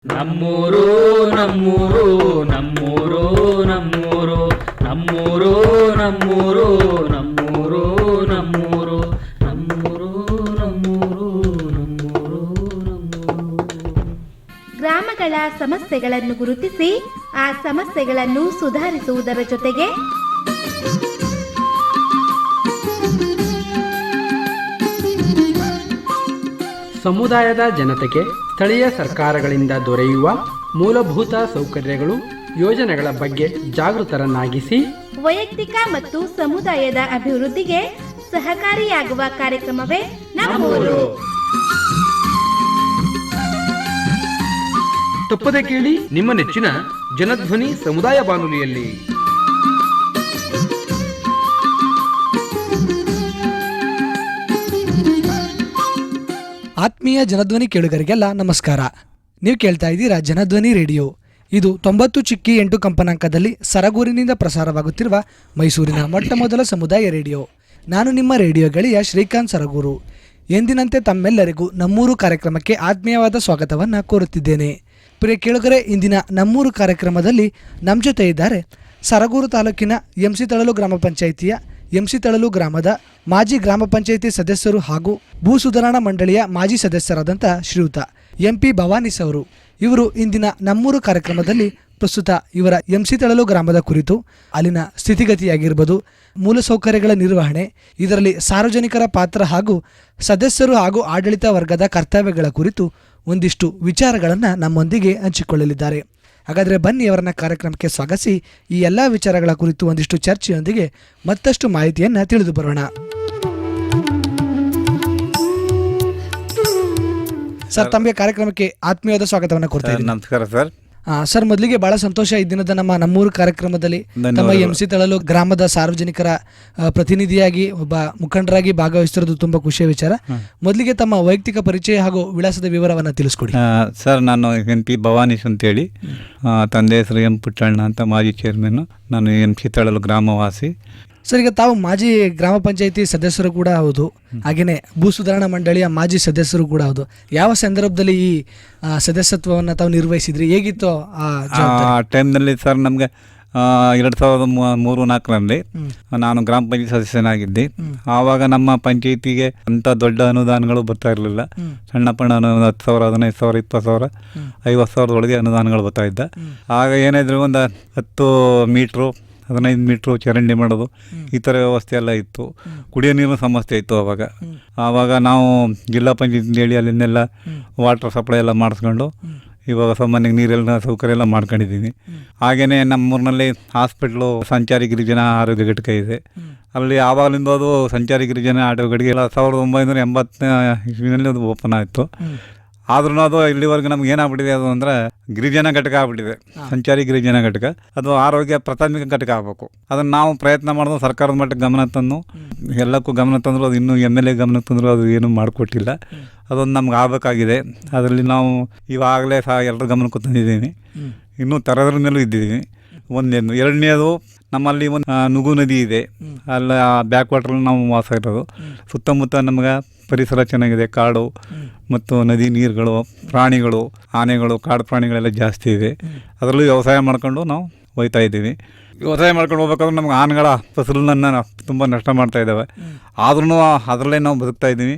ನಮ್ಮೂರು ನಮ್ಮೂರು ನಮ್ಮೂರು ನಮ್ಮೂರು ನಮ್ಮೂರು ನಮ್ಮೂರು ನಮ್ಮೂರು ನಮ್ಮೂರು ನಮ್ಮೂರು ನಮ್ಮೂರು ನಮ್ಮೂರು ನಮ್ಮೂರು. ಗ್ರಾಮಗಳ ಸಮಸ್ಯೆಗಳನ್ನು ಗುರುತಿಸಿ ಆ ಸಮಸ್ಯೆಗಳನ್ನು ಸುಧಾರಿಸುವುದರ ಜೊತೆಗೆ ಸಮುದಾಯದ ಜನತೆಗೆ ಸ್ಥಳೀಯ ಸರ್ಕಾರಗಳಿಂದ ದೊರೆಯುವ ಮೂಲಭೂತ ಸೌಕರ್ಯಗಳು ಯೋಜನೆಗಳ ಬಗ್ಗೆ ಜಾಗೃತರನ್ನಾಗಿಸಿ ವೈಯಕ್ತಿಕ ಮತ್ತು ಸಮುದಾಯದ ಅಭಿವೃದ್ಧಿಗೆ ಸಹಕಾರಿಯಾಗುವ ಕಾರ್ಯಕ್ರಮವೇ ನಮ್ಮೂರು. ತಪ್ಪದೆ ಕೇಳಿ ನಿಮ್ಮ ನೆಚ್ಚಿನ ಜನಧ್ವನಿ ಸಮುದಾಯ ಬಾನುಲಿಯಲ್ಲಿ. ಆತ್ಮೀಯ ಜನಧ್ವನಿ ಕೇಳುಗರಿಗೆಲ್ಲ ನಮಸ್ಕಾರ. ನೀವು ಕೇಳ್ತಾ ಇದ್ದೀರಾ ಜನಧ್ವನಿ ರೇಡಿಯೋ. ಇದು 90.8 ಕಂಪನಾಂಕದಲ್ಲಿ ಸರಗೂರಿನಿಂದ ಪ್ರಸಾರವಾಗುತ್ತಿರುವ ಮೈಸೂರಿನ ಮೊಟ್ಟ ಮೊದಲ ಸಮುದಾಯ ರೇಡಿಯೋ. ನಾನು ನಿಮ್ಮ ರೇಡಿಯೋ ಗೆಳೆಯ ಶ್ರೀಕಾಂತ್ ಸರಗೂರು. ಎಂದಿನಂತೆ ತಮ್ಮೆಲ್ಲರಿಗೂ ನಮ್ಮೂರು ಕಾರ್ಯಕ್ರಮಕ್ಕೆ ಆತ್ಮೀಯವಾದ ಸ್ವಾಗತವನ್ನು ಕೋರುತ್ತಿದ್ದೇನೆ. ಪ್ರಿಯ ಕೇಳುಗರೆ, ಇಂದಿನ ನಮ್ಮೂರು ಕಾರ್ಯಕ್ರಮದಲ್ಲಿ ನಮ್ಮ ಜೊತೆ ಇದ್ದಾರೆ ಸರಗೂರು ತಾಲೂಕಿನ ಎಂಸಿ ತಳಲು ಗ್ರಾಮ ಪಂಚಾಯಿತಿಯ ಎಂಸಿ ತಳಲು ಗ್ರಾಮದ ಮಾಜಿ ಗ್ರಾಮ ಪಂಚಾಯಿತಿ ಸದಸ್ಯರು ಹಾಗೂ ಭೂ ಸುಧಾರಣಾ ಮಂಡಳಿಯ ಮಾಜಿ ಸದಸ್ಯರಾದಂಥ ಶ್ರೀಯುತ ಎಂಪಿ ಭವಾನೀಸ್ ಅವರು. ಇವರು ಇಂದಿನ ನಮ್ಮೂರು ಕಾರ್ಯಕ್ರಮದಲ್ಲಿ ಪ್ರಸ್ತುತ ಇವರ ಎಂಸಿ ತಳಲು ಗ್ರಾಮದ ಕುರಿತು ಅಲ್ಲಿನ ಸ್ಥಿತಿಗತಿಯಾಗಿರ್ಬೋದು, ಮೂಲಸೌಕರ್ಯಗಳ ನಿರ್ವಹಣೆ, ಇದರಲ್ಲಿ ಸಾರ್ವಜನಿಕರ ಪಾತ್ರ ಹಾಗೂ ಸದಸ್ಯರು ಹಾಗೂ ಆಡಳಿತ ವರ್ಗದ ಕರ್ತವ್ಯಗಳ ಕುರಿತು ಒಂದಿಷ್ಟು ವಿಚಾರಗಳನ್ನು ನಮ್ಮೊಂದಿಗೆ ಹಂಚಿಕೊಳ್ಳಲಿದ್ದಾರೆ. ಹಾಗಾದರೆ ಬನ್ನಿ ಅವರನ್ನ ಕಾರ್ಯಕ್ರಮಕ್ಕೆ ಸ್ವಾಗತಿಸಿ ಈ ಎಲ್ಲ ವಿಚಾರಗಳ ಕುರಿತು ಒಂದಿಷ್ಟು ಚರ್ಚೆಯೊಂದಿಗೆ ಮತ್ತಷ್ಟು ಮಾಹಿತಿಯನ್ನು ತಿಳಿದು ಬರೋಣ. ಸರ್, ತಮಗೆ ಕಾರ್ಯಕ್ರಮಕ್ಕೆ ಆತ್ಮೀಯವಾದ ಸ್ವಾಗತವನ್ನು ಕೊಡ್ತೇನೆ. ನಮಸ್ಕಾರ ಸರ್. ಸರ್, ಮೊದಲಿಗೆ ಬಹಳ ಸಂತೋಷ ಈ ದಿನದ ನಮ್ಮೂರು ಕಾರ್ಯಕ್ರಮದಲ್ಲಿ ತಮ್ಮ ಎಂಸಿ ತಳಲು ಗ್ರಾಮದ ಸಾರ್ವಜನಿಕರ ಪ್ರತಿನಿಧಿಯಾಗಿ ಒಬ್ಬ ಮುಖಂಡರಾಗಿ ಭಾಗವಹಿಸಿರೋದು ತುಂಬಾ ಖುಷಿಯ ವಿಚಾರ. ಮೊದಲಿಗೆ ತಮ್ಮ ವೈಯಕ್ತಿಕ ಪರಿಚಯ ಹಾಗೂ ವಿಳಾಸದ ವಿವರವನ್ನು ತಿಳಿಸ್ಕೊಡಿ. ಸರ್, ನಾನು ಎಂಪಿ ಭವಾನೀಶ್ ಅಂತೇಳಿ, ತಂದೆ ಹೆಸರು ಎಂ ಪುಟ್ಟಣ್ಣ ಅಂತ, ಮಾಜಿ ಚೇರ್ಮನ್. ನಾನು ಎಂಸಿ ತಳಲು ಗ್ರಾಮವಾಸಿ. ಸರ್, ಈಗ ತಾವು ಮಾಜಿ ಗ್ರಾಮ ಪಂಚಾಯಿತಿ ಸದಸ್ಯರು ಕೂಡ ಹೌದು, ಹಾಗೆಯೇ ಭೂ ಸುಧಾರಣಾ ಮಂಡಳಿಯ ಮಾಜಿ ಸದಸ್ಯರು ಕೂಡ ಹೌದು. ಯಾವ ಸಂದರ್ಭದಲ್ಲಿ ಈ ಸದಸ್ಯತ್ವವನ್ನು ತಾವು ನಿರ್ವಹಿಸಿದ್ರಿ, ಹೇಗಿತ್ತು ಆ ಟೈಮ್ನಲ್ಲಿ? ಸರ್, ನಮಗೆ 2003-4ರಲ್ಲಿ ನಾನು ಗ್ರಾಮ ಪಂಚಾಯತ್ ಸದಸ್ಯನಾಗಿದ್ದೆ. ಆವಾಗ ನಮ್ಮ ಪಂಚಾಯಿತಿಗೆ ಅಂಥ ದೊಡ್ಡ ಅನುದಾನಗಳು ಬರ್ತಾ ಇರಲಿಲ್ಲ. ಸಣ್ಣ ಪಣ್ಣ 10,000, 15,000, 20,000, 50,000 ಒಳಗೆ ಅನುದಾನಗಳು ಬರ್ತಾ ಇದ್ದ. ಆಗ ಏನಾದರೂ ಒಂದು 10 ಮೀಟ್ರು 15 ಮೀಟ್ರು ಚರಂಡಿ ಮಾಡೋದು, ಈ ಥರ ವ್ಯವಸ್ಥೆ ಎಲ್ಲ ಇತ್ತು. ಕುಡಿಯೋ ನೀರಿನ ಸಮಸ್ಯೆ ಇತ್ತು ಆವಾಗ ನಾವು ಜಿಲ್ಲಾ ಪಂಚಾಯತ್ ಹೇಳಿ ಅಲ್ಲಿಂದೆಲ್ಲ ವಾಟರ್ ಸಪ್ಲೈ ಎಲ್ಲ ಮಾಡಿಸ್ಕೊಂಡು ಇವಾಗ ಸಾಮಾನ್ಯ ನೀರೆಲ್ಲ ಸೌಕರ್ಯ ಎಲ್ಲ ಮಾಡ್ಕೊಂಡಿದ್ದೀನಿ. ಹಾಗೆಯೇ ನಮ್ಮೂರಿನಲ್ಲಿ ಹಾಸ್ಪಿಟ್ಲು ಸಂಚಾರಿ ಗಿರಿಜನ ಆರೋಗ್ಯ ಘಟಕ ಇದೆ. ಅಲ್ಲಿ ಆವಾಗಲಿಂದ ಅದು ಸಂಚಾರಿ ಗಿರಿಜನ ಆರೋಗ್ಯ ಘಟಕ 1980 ಅದು ಓಪನ್ ಆಯಿತು. ಆದ್ರೂ ಅದು ಇಲ್ಲಿವರೆಗೂ ನಮ್ಗೆ ಏನಾಗ್ಬಿಟ್ಟಿದೆ ಅದು ಅಂದರೆ ಗಿರಿಜನ ಘಟಕ ಆಗ್ಬಿಟ್ಟಿದೆ. ಸಂಚಾರಿ ಗಿರಿಜನ ಘಟಕ ಅದು ಆರೋಗ್ಯ ಪ್ರಾಥಮಿಕ ಘಟಕ ಆಗಬೇಕು. ಅದನ್ನು ನಾವು ಪ್ರಯತ್ನ ಮಾಡೋದು ಸರ್ಕಾರದ ಮಟ್ಟಕ್ಕೆ ಗಮನ ತಂದು ಎಲ್ಲಕ್ಕೂ ಗಮನ ತಂದರು. ಅದು ಇನ್ನೂ MLA ಗಮನ ತಂದರು, ಅದು ಏನೂ ಮಾಡಿಕೊಟ್ಟಿಲ್ಲ. ಅದೊಂದು ನಮ್ಗೆ ಆಗಬೇಕಾಗಿದೆ. ಅದರಲ್ಲಿ ನಾವು ಇವಾಗಲೇ ಎಲ್ಲರ ಗಮನಕ್ಕೂ ತಂದಿದ್ದೀನಿ. ಇನ್ನೂ ತರದ್ರ ಮೇಲೂ ಇದ್ದೀವಿ. ಒಂದೇನು. ಎರಡನೇದು, ನಮ್ಮಲ್ಲಿ ಒಂದು ನುಗು ನದಿ ಇದೆ. ಅಲ್ಲಿ ಬ್ಯಾಕ್ ವಾಟ್ರಲ್ಲಿ ನಾವು ವಾಸ ಇರೋದು. ಸುತ್ತಮುತ್ತ ನಮ್ಗೆ ಪರಿಸರ ಚೆನ್ನಾಗಿದೆ. ಕಾಡು ಮತ್ತು ನದಿ ನೀರುಗಳು, ಪ್ರಾಣಿಗಳು, ಆನೆಗಳು, ಕಾಡು ಪ್ರಾಣಿಗಳೆಲ್ಲ ಜಾಸ್ತಿ ಇದೆ. ಅದರಲ್ಲೂ ವ್ಯವಸಾಯ ಮಾಡ್ಕೊಂಡು ನಾವು ಹೋಗ್ತಾ ಇದ್ದೀವಿ. ವ್ಯವಸಾಯ ಮಾಡ್ಕೊಂಡು ಹೋಗ್ಬೇಕಾದ್ರೆ ನಮ್ಗೆ ಆನೆಗಳ ಫಸಲನ್ನು ತುಂಬ ನಷ್ಟ ಮಾಡ್ತಾ ಇದ್ದಾವೆ. ಆದ್ರೂ ಅದರಲ್ಲೇ ನಾವು ಬದುಕ್ತಾ ಇದ್ದೀವಿ.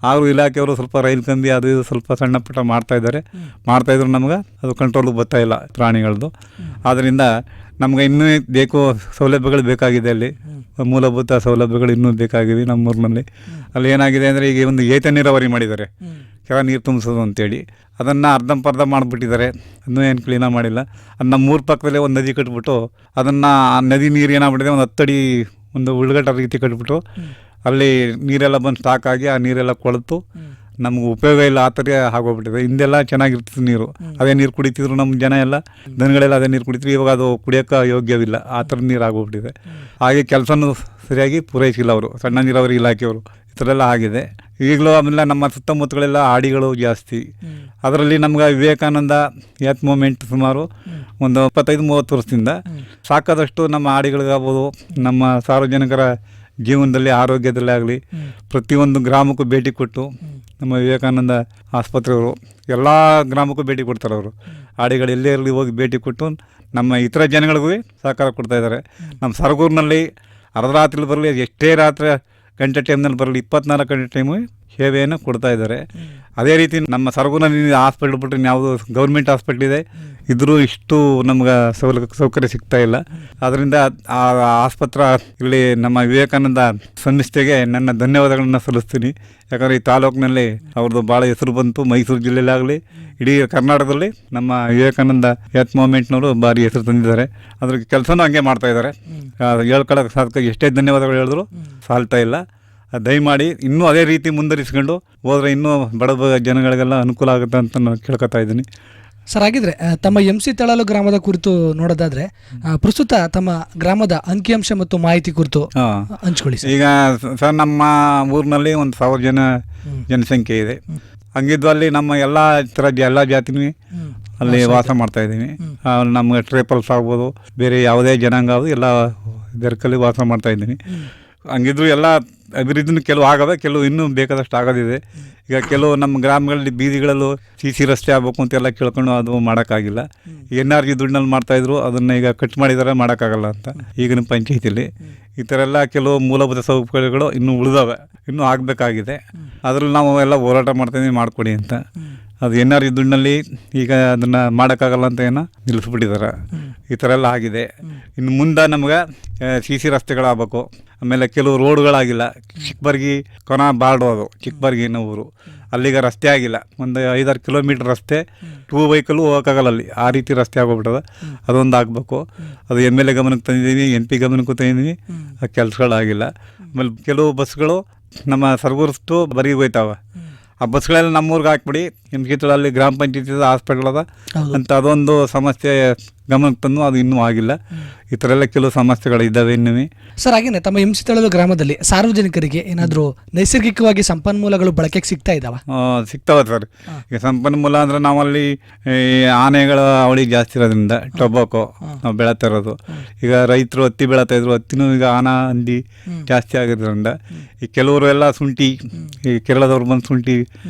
ಆದರೂ ಇಲಾಖೆಯವರು ಸ್ವಲ್ಪ ರೈಲು ಕಂಬಿ ಅದು ಇದು ಸ್ವಲ್ಪ ಸಣ್ಣ ಪುಟ್ಟ ಮಾಡ್ತಾಯಿದ್ರು ನಮ್ಗೆ ಅದು ಕಂಟ್ರೋಲಿಗೆ ಬರ್ತಾ ಇಲ್ಲ ಪ್ರಾಣಿಗಳದ್ದು. ಆದ್ದರಿಂದ ನಮ್ಗೆ ಇನ್ನೂ ಸೌಲಭ್ಯಗಳು ಬೇಕಾಗಿದೆ. ಅಲ್ಲಿ ಮೂಲಭೂತ ಸೌಲಭ್ಯಗಳು ಇನ್ನೂ ಬೇಕಾಗಿವೆ ನಮ್ಮೂರಿನಲ್ಲಿ. ಅಲ್ಲಿ ಏನಾಗಿದೆ ಅಂದರೆ, ಈಗ ಒಂದು ಏತ ನೀರಾವರಿ ಮಾಡಿದ್ದಾರೆ, ಕೆಳ ನೀರು ತುಂಬಿಸೋದು ಅಂತೇಳಿ. ಅದನ್ನು ಅರ್ಧಂಪರ್ಧ ಮಾಡಿಬಿಟ್ಟಿದ್ದಾರೆ. ಇನ್ನೂ ಏನು ಕ್ಲೀನಾಗಿ ಮಾಡಿಲ್ಲ. ಅದು ನಮ್ಮ ಊರ ಪಕ್ಕದಲ್ಲೇ ಒಂದು ನದಿ ಕಟ್ಬಿಟ್ಟು ಅದನ್ನು ಆ ನದಿ ನೀರು ಏನಾಗ್ಬಿಟ್ಟಿದೆ, ಒಂದು 10 ಅಡಿ ಒಂದು ಉಳ್ಗಟ್ಟ ರೀತಿ ಕಟ್ಬಿಟ್ಟು ಅಲ್ಲಿ ನೀರೆಲ್ಲ ಬಂದು ಸ್ಟಾಕ್ ಆಗಿ ಆ ನೀರೆಲ್ಲ ಕೊಳೆತು ನಮ್ಗೆ ಉಪಯೋಗ ಇಲ್ಲ, ಆ ಥರ ಆಗೋಗ್ಬಿಟ್ಟಿದೆ. ಹಿಂದೆಲ್ಲ ಚೆನ್ನಾಗಿರ್ತಿತ್ತು ನೀರು. ಅದೇ ನೀರು ಕುಡಿತಿದ್ರು ನಮ್ಮ ಜನ ಎಲ್ಲ, ದನಗಳೆಲ್ಲ ಅದೇ ನೀರು ಕುಡಿತಿದ್ರು. ಇವಾಗ ಅದು ಕುಡಿಯೋಕ್ಕೆ ಯೋಗ್ಯವಿಲ್ಲ, ಆ ಥರ ನೀರು ಆಗೋಗ್ಬಿಟ್ಟಿದೆ. ಹಾಗೆ ಕೆಲಸನೂ ಸರಿಯಾಗಿ ಪೂರೈಸಿಲ್ಲ ಅವರು, ಸಣ್ಣ ನೀರಾವರಿ ಇಲಾಖೆಯವರು. ಈ ಥರ ಎಲ್ಲ ಆಗಿದೆ. ಈಗಲೂ ಆಮೇಲೆ ನಮ್ಮ ಸುತ್ತಮುತ್ತಗಳೆಲ್ಲ ಆಡಿಗಳು ಜಾಸ್ತಿ. ಅದರಲ್ಲಿ ನಮ್ಗೆ ವಿವೇಕಾನಂದ ಯಾತ್ ಮೂಮೆಂಟ್ ಸುಮಾರು ಒಂದು 25-30 ವರ್ಷದಿಂದ ಸಾಕಾದಷ್ಟು ನಮ್ಮ ಆಡಿಗಳಿಗಾಗ್ಬೋದು, ನಮ್ಮ ಸಾರ್ವಜನಿಕರ ಜೀವನದಲ್ಲಿ ಆರೋಗ್ಯದಲ್ಲೇ ಆಗಲಿ ಪ್ರತಿಯೊಂದು ಗ್ರಾಮಕ್ಕೂ ಭೇಟಿ ಕೊಟ್ಟು ನಮ್ಮ ವಿವೇಕಾನಂದ ಆಸ್ಪತ್ರೆಯವರು ಎಲ್ಲ ಗ್ರಾಮಕ್ಕೂ ಭೇಟಿ ಕೊಡ್ತಾರೆ ಅವರು. ಆಡಿಗಳು ಎಲ್ಲೇ ಇರಲಿ ಹೋಗಿ ಭೇಟಿ ಕೊಟ್ಟು ನಮ್ಮ ಇತರ ಜನಗಳಿಗೂ ಸಹಕಾರ ಕೊಡ್ತಾಯಿದ್ದಾರೆ. ನಮ್ಮ ಸರಗೂರಿನಲ್ಲಿ ಅರ್ಧರಾತ್ರಿ ಬರಲಿ, ಎಷ್ಟೇ ರಾತ್ರಿ ಗಂಟೆ ಟೈಮ್ನಲ್ಲಿ ಬರಲಿ, 24 ಗಂಟೆ ಟೈಮು ಸೇವೆಯನ್ನು ಕೊಡ್ತಾ ಇದ್ದಾರೆ. ಅದೇ ರೀತಿ ನಮ್ಮ ಸರಗೂರಿನಲ್ಲಿ ಹಾಸ್ಪಿಟ್ಲ್ ಬಿಟ್ಟರೆ ಯಾವುದು ಗೌರ್ಮೆಂಟ್ ಹಾಸ್ಪಿಟ್ಲ್ ಇದೆ, ಇದ್ರೂ ಇಷ್ಟು ನಮ್ಗೆ ಸೌಕರ್ಯ ಸಿಗ್ತಾ ಇಲ್ಲ. ಅದರಿಂದ ಆ ಆಸ್ಪತ್ರೆ ಇಲ್ಲಿ ನಮ್ಮ ವಿವೇಕಾನಂದ ಸಂಸ್ಥೆಗೆ ನನ್ನ ಧನ್ಯವಾದಗಳನ್ನು ಸಲ್ಲಿಸ್ತೀನಿ. ಯಾಕಂದರೆ ಈ ತಾಲೂಕಿನಲ್ಲಿ ಅವ್ರದ್ದು ಭಾಳ ಹೆಸರು ಬಂತು. ಮೈಸೂರು ಜಿಲ್ಲೆಯಲ್ಲಾಗಲಿ ಇಡೀ ಕರ್ನಾಟಕದಲ್ಲಿ ನಮ್ಮ ವಿವೇಕಾನಂದ ಹೆಲ್ತ್ ಮೂವ್ಮೆಂಟ್ನವರು ಭಾರಿ ಹೆಸರು ತಂದಿದ್ದಾರೆ. ಅದ್ರ ಕೆಲಸನೂ ಹಂಗೆ ಮಾಡ್ತಾಯಿದ್ದಾರೆ. ಹೇಳ್ಕೊಳ್ಳೋಕೆ ಸಾಧ್ಯ, ಎಷ್ಟೇ ಧನ್ಯವಾದಗಳು ಹೇಳಿದ್ರು ಸಾಲ್ತಾ ಇಲ್ಲ. ದಯಮಾಡಿ ಇನ್ನೂ ಅದೇ ರೀತಿ ಮುಂದುವರಿಸ್ಕೊಂಡು ಹೋದರೆ ಇನ್ನೂ ಬಡ ಜನಗಳಿಗೆಲ್ಲ ಅನುಕೂಲ ಆಗುತ್ತೆ ಅಂತ ನಾನು ಕೇಳ್ಕೊತಾ ಇದ್ದೀನಿ. ಸರ್, ಹಾಗಿದ್ರೆ ತಮ್ಮ MC ತಳಲು ಗ್ರಾಮದ ಕುರಿತು ನೋಡೋದಾದ್ರೆ ಪ್ರಸ್ತುತ ತಮ್ಮ ಗ್ರಾಮದ ಅಂಕಿಅಂಶ ಮತ್ತು ಮಾಹಿತಿ ಕುರಿತು ಹಂಚ್ಕೊಳ್ಳಿ. ಈಗ ಸರ್, ನಮ್ಮ ಊರಿನಲ್ಲಿ 1,000 ಜನಸಂಖ್ಯೆ ಇದೆ. ಹಂಗಿದ್ದು ಅಲ್ಲಿ ನಮ್ಮ ಎಲ್ಲ ಜಾತಿನೂ ಅಲ್ಲಿ ವಾಸ ಮಾಡ್ತಾ ಇದ್ದೀನಿ. ನಮ್ಗೆ ಟ್ರೈಬಲ್ಸ್ ಆಗ್ಬೋದು, ಬೇರೆ ಯಾವುದೇ ಜನಾಂಗ ಆಗ್ಬೋದು, ಎಲ್ಲ ಬೆರಕಲ್ಲಿ ವಾಸ ಮಾಡ್ತಾ ಇದ್ದೀನಿ. ಹಂಗಿದ್ರು ಎಲ್ಲ ಅಭಿವೃದ್ಧಿನೂ ಕೆಲವು ಆಗವೆ, ಕೆಲವು ಇನ್ನೂ ಬೇಕಾದಷ್ಟು ಆಗೋದಿದೆ. ಈಗ ಕೆಲವು ನಮ್ಮ ಗ್ರಾಮಗಳಲ್ಲಿ ಬೀದಿಗಳಲ್ಲೂ CC ರಸ್ತೆ ಆಗಬೇಕು ಅಂತೆಲ್ಲ ಕೇಳ್ಕೊಂಡು ಅದು ಮಾಡೋಕ್ಕಾಗಿಲ್ಲ. NRG ದುಡ್ಡಿನಲ್ಲಿ ಮಾಡ್ತಾಯಿದ್ರು, ಅದನ್ನು ಈಗ ಕಟ್ ಮಾಡಿದರೆ ಮಾಡೋಕ್ಕಾಗಲ್ಲ ಅಂತ ಈಗಿನ ಪಂಚಾಯತಿಲಿ. ಈ ಥರ ಎಲ್ಲ ಕೆಲವು ಮೂಲಭೂತ ಸೌಕರ್ಯಗಳು ಇನ್ನೂ ಉಳಿದವೆ, ಇನ್ನೂ ಆಗಬೇಕಾಗಿದೆ. ಅದರಲ್ಲಿ ನಾವು ಎಲ್ಲ ಹೋರಾಟ ಮಾಡ್ತಾಯಿದ್ದೀವಿ, ಮಾಡಿಕೊಡಿ ಅಂತ. ಅದು NRG ದುಡ್ಡಿನಲ್ಲಿ ಈಗ ಅದನ್ನು ಮಾಡೋಕ್ಕಾಗಲ್ಲ ಅಂತ ಏನೋ ನಿಲ್ಲಿಸ್ಬಿಟ್ಟಿದ್ದಾರೆ. ಈ ಥರ ಎಲ್ಲ ಆಗಿದೆ. ಇನ್ನು ಮುಂದೆ ನಮ್ಗೆ CC ರಸ್ತೆಗಳಾಗಬೇಕು. ಆಮೇಲೆ ಕೆಲವು ರೋಡ್ಗಳಾಗಿಲ್ಲ. ಚಿಕ್ಕಬರ್ಗಿ ಕೊನ ಬಾರ್ಡು, ಅದು ಚಿಕ್ಕಬರ್ಗಿನ ಊರು, ಅಲ್ಲಿಗೆ ರಸ್ತೆ ಆಗಿಲ್ಲ. ಒಂದು 5-6 ಕಿಲೋಮೀಟ್ರ್ ರಸ್ತೆ 2 ವೈಕಲ್ಲು ಹೋಗೋಕ್ಕಾಗಲ್ಲ ಅಲ್ಲಿ, ಆ ರೀತಿ ರಸ್ತೆ ಆಗೋಗ್ಬಿಟ್ಟದ. ಅದೊಂದು ಆಗಬೇಕು. ಅದು MLA ಗಮನಕ್ಕೆ ತಂದಿದ್ದೀವಿ, MP ಗಮನಕ್ಕೂ ತಂದಿದ್ದೀವಿ, ಆ ಕೆಲಸಗಳಾಗಿಲ್ಲ. ಆಮೇಲೆ ಕೆಲವು ಬಸ್ಗಳು ನಮ್ಮ ಸರಗೂರಷ್ಟು ಬರೀ ಹೋಯ್ತಾವೆ. ಆ ಬಸ್ಗಳೆಲ್ಲ ನಮ್ಮೂರಿಗೆ ಹಾಕ್ಬಿಡಿ, ಅಲ್ಲಿ ಗ್ರಾಮ ಪಂಚಾಯತಿ ಹಾಸ್ಪಿಟಲ್ ಅದ ಅಂತ ಅದೊಂದು ಸಮಸ್ಯೆ ಗಮನಕ್ಕೆ ತಂದು ಅದು ಇನ್ನೂ ಆಗಿಲ್ಲ. ಈ ಥರ ಎಲ್ಲ ಕೆಲವು ಸಮಸ್ಯೆಗಳಿದ್ದಾವೆ ಇನ್ನೂ. ಸರ್, ಹಾಗೇನೆ ತಮ್ಮ MC ತಳಲು ಗ್ರಾಮದಲ್ಲಿ ಸಾರ್ವಜನಿಕರಿಗೆ ಏನಾದರೂ ನೈಸರ್ಗಿಕವಾಗಿ ಸಂಪನ್ಮೂಲಗಳು ಬಳಕೆಗೆ ಸಿಗ್ತಾ ಇದ್ದಾವ? ಸಿಗ್ತಾವೆ ಸರ್. ಈಗ ಸಂಪನ್ಮೂಲ ಅಂದರೆ ನಾವಲ್ಲಿ ಆನೆಗಳ ಅವಳಿ ಜಾಸ್ತಿ ಇರೋದ್ರಿಂದ ಟೊಬಾಕೋ ನಾವು ಬೆಳೀತಾ ಇರೋದು. ಈಗ ರೈತರು ಹತ್ತಿ ಬೆಳೀತಾ ಇದ್ರು, ಹತ್ತಿನೂ ಈಗ ಆನ ಹಂದಿ ಜಾಸ್ತಿ ಆಗಿರೋದ್ರಿಂದ ಈ ಕೆಲವರು ಎಲ್ಲ ಶುಂಠಿ, ಈ ಕೇರಳದವ್ರು ಬಂದು ಶುಂಠಿ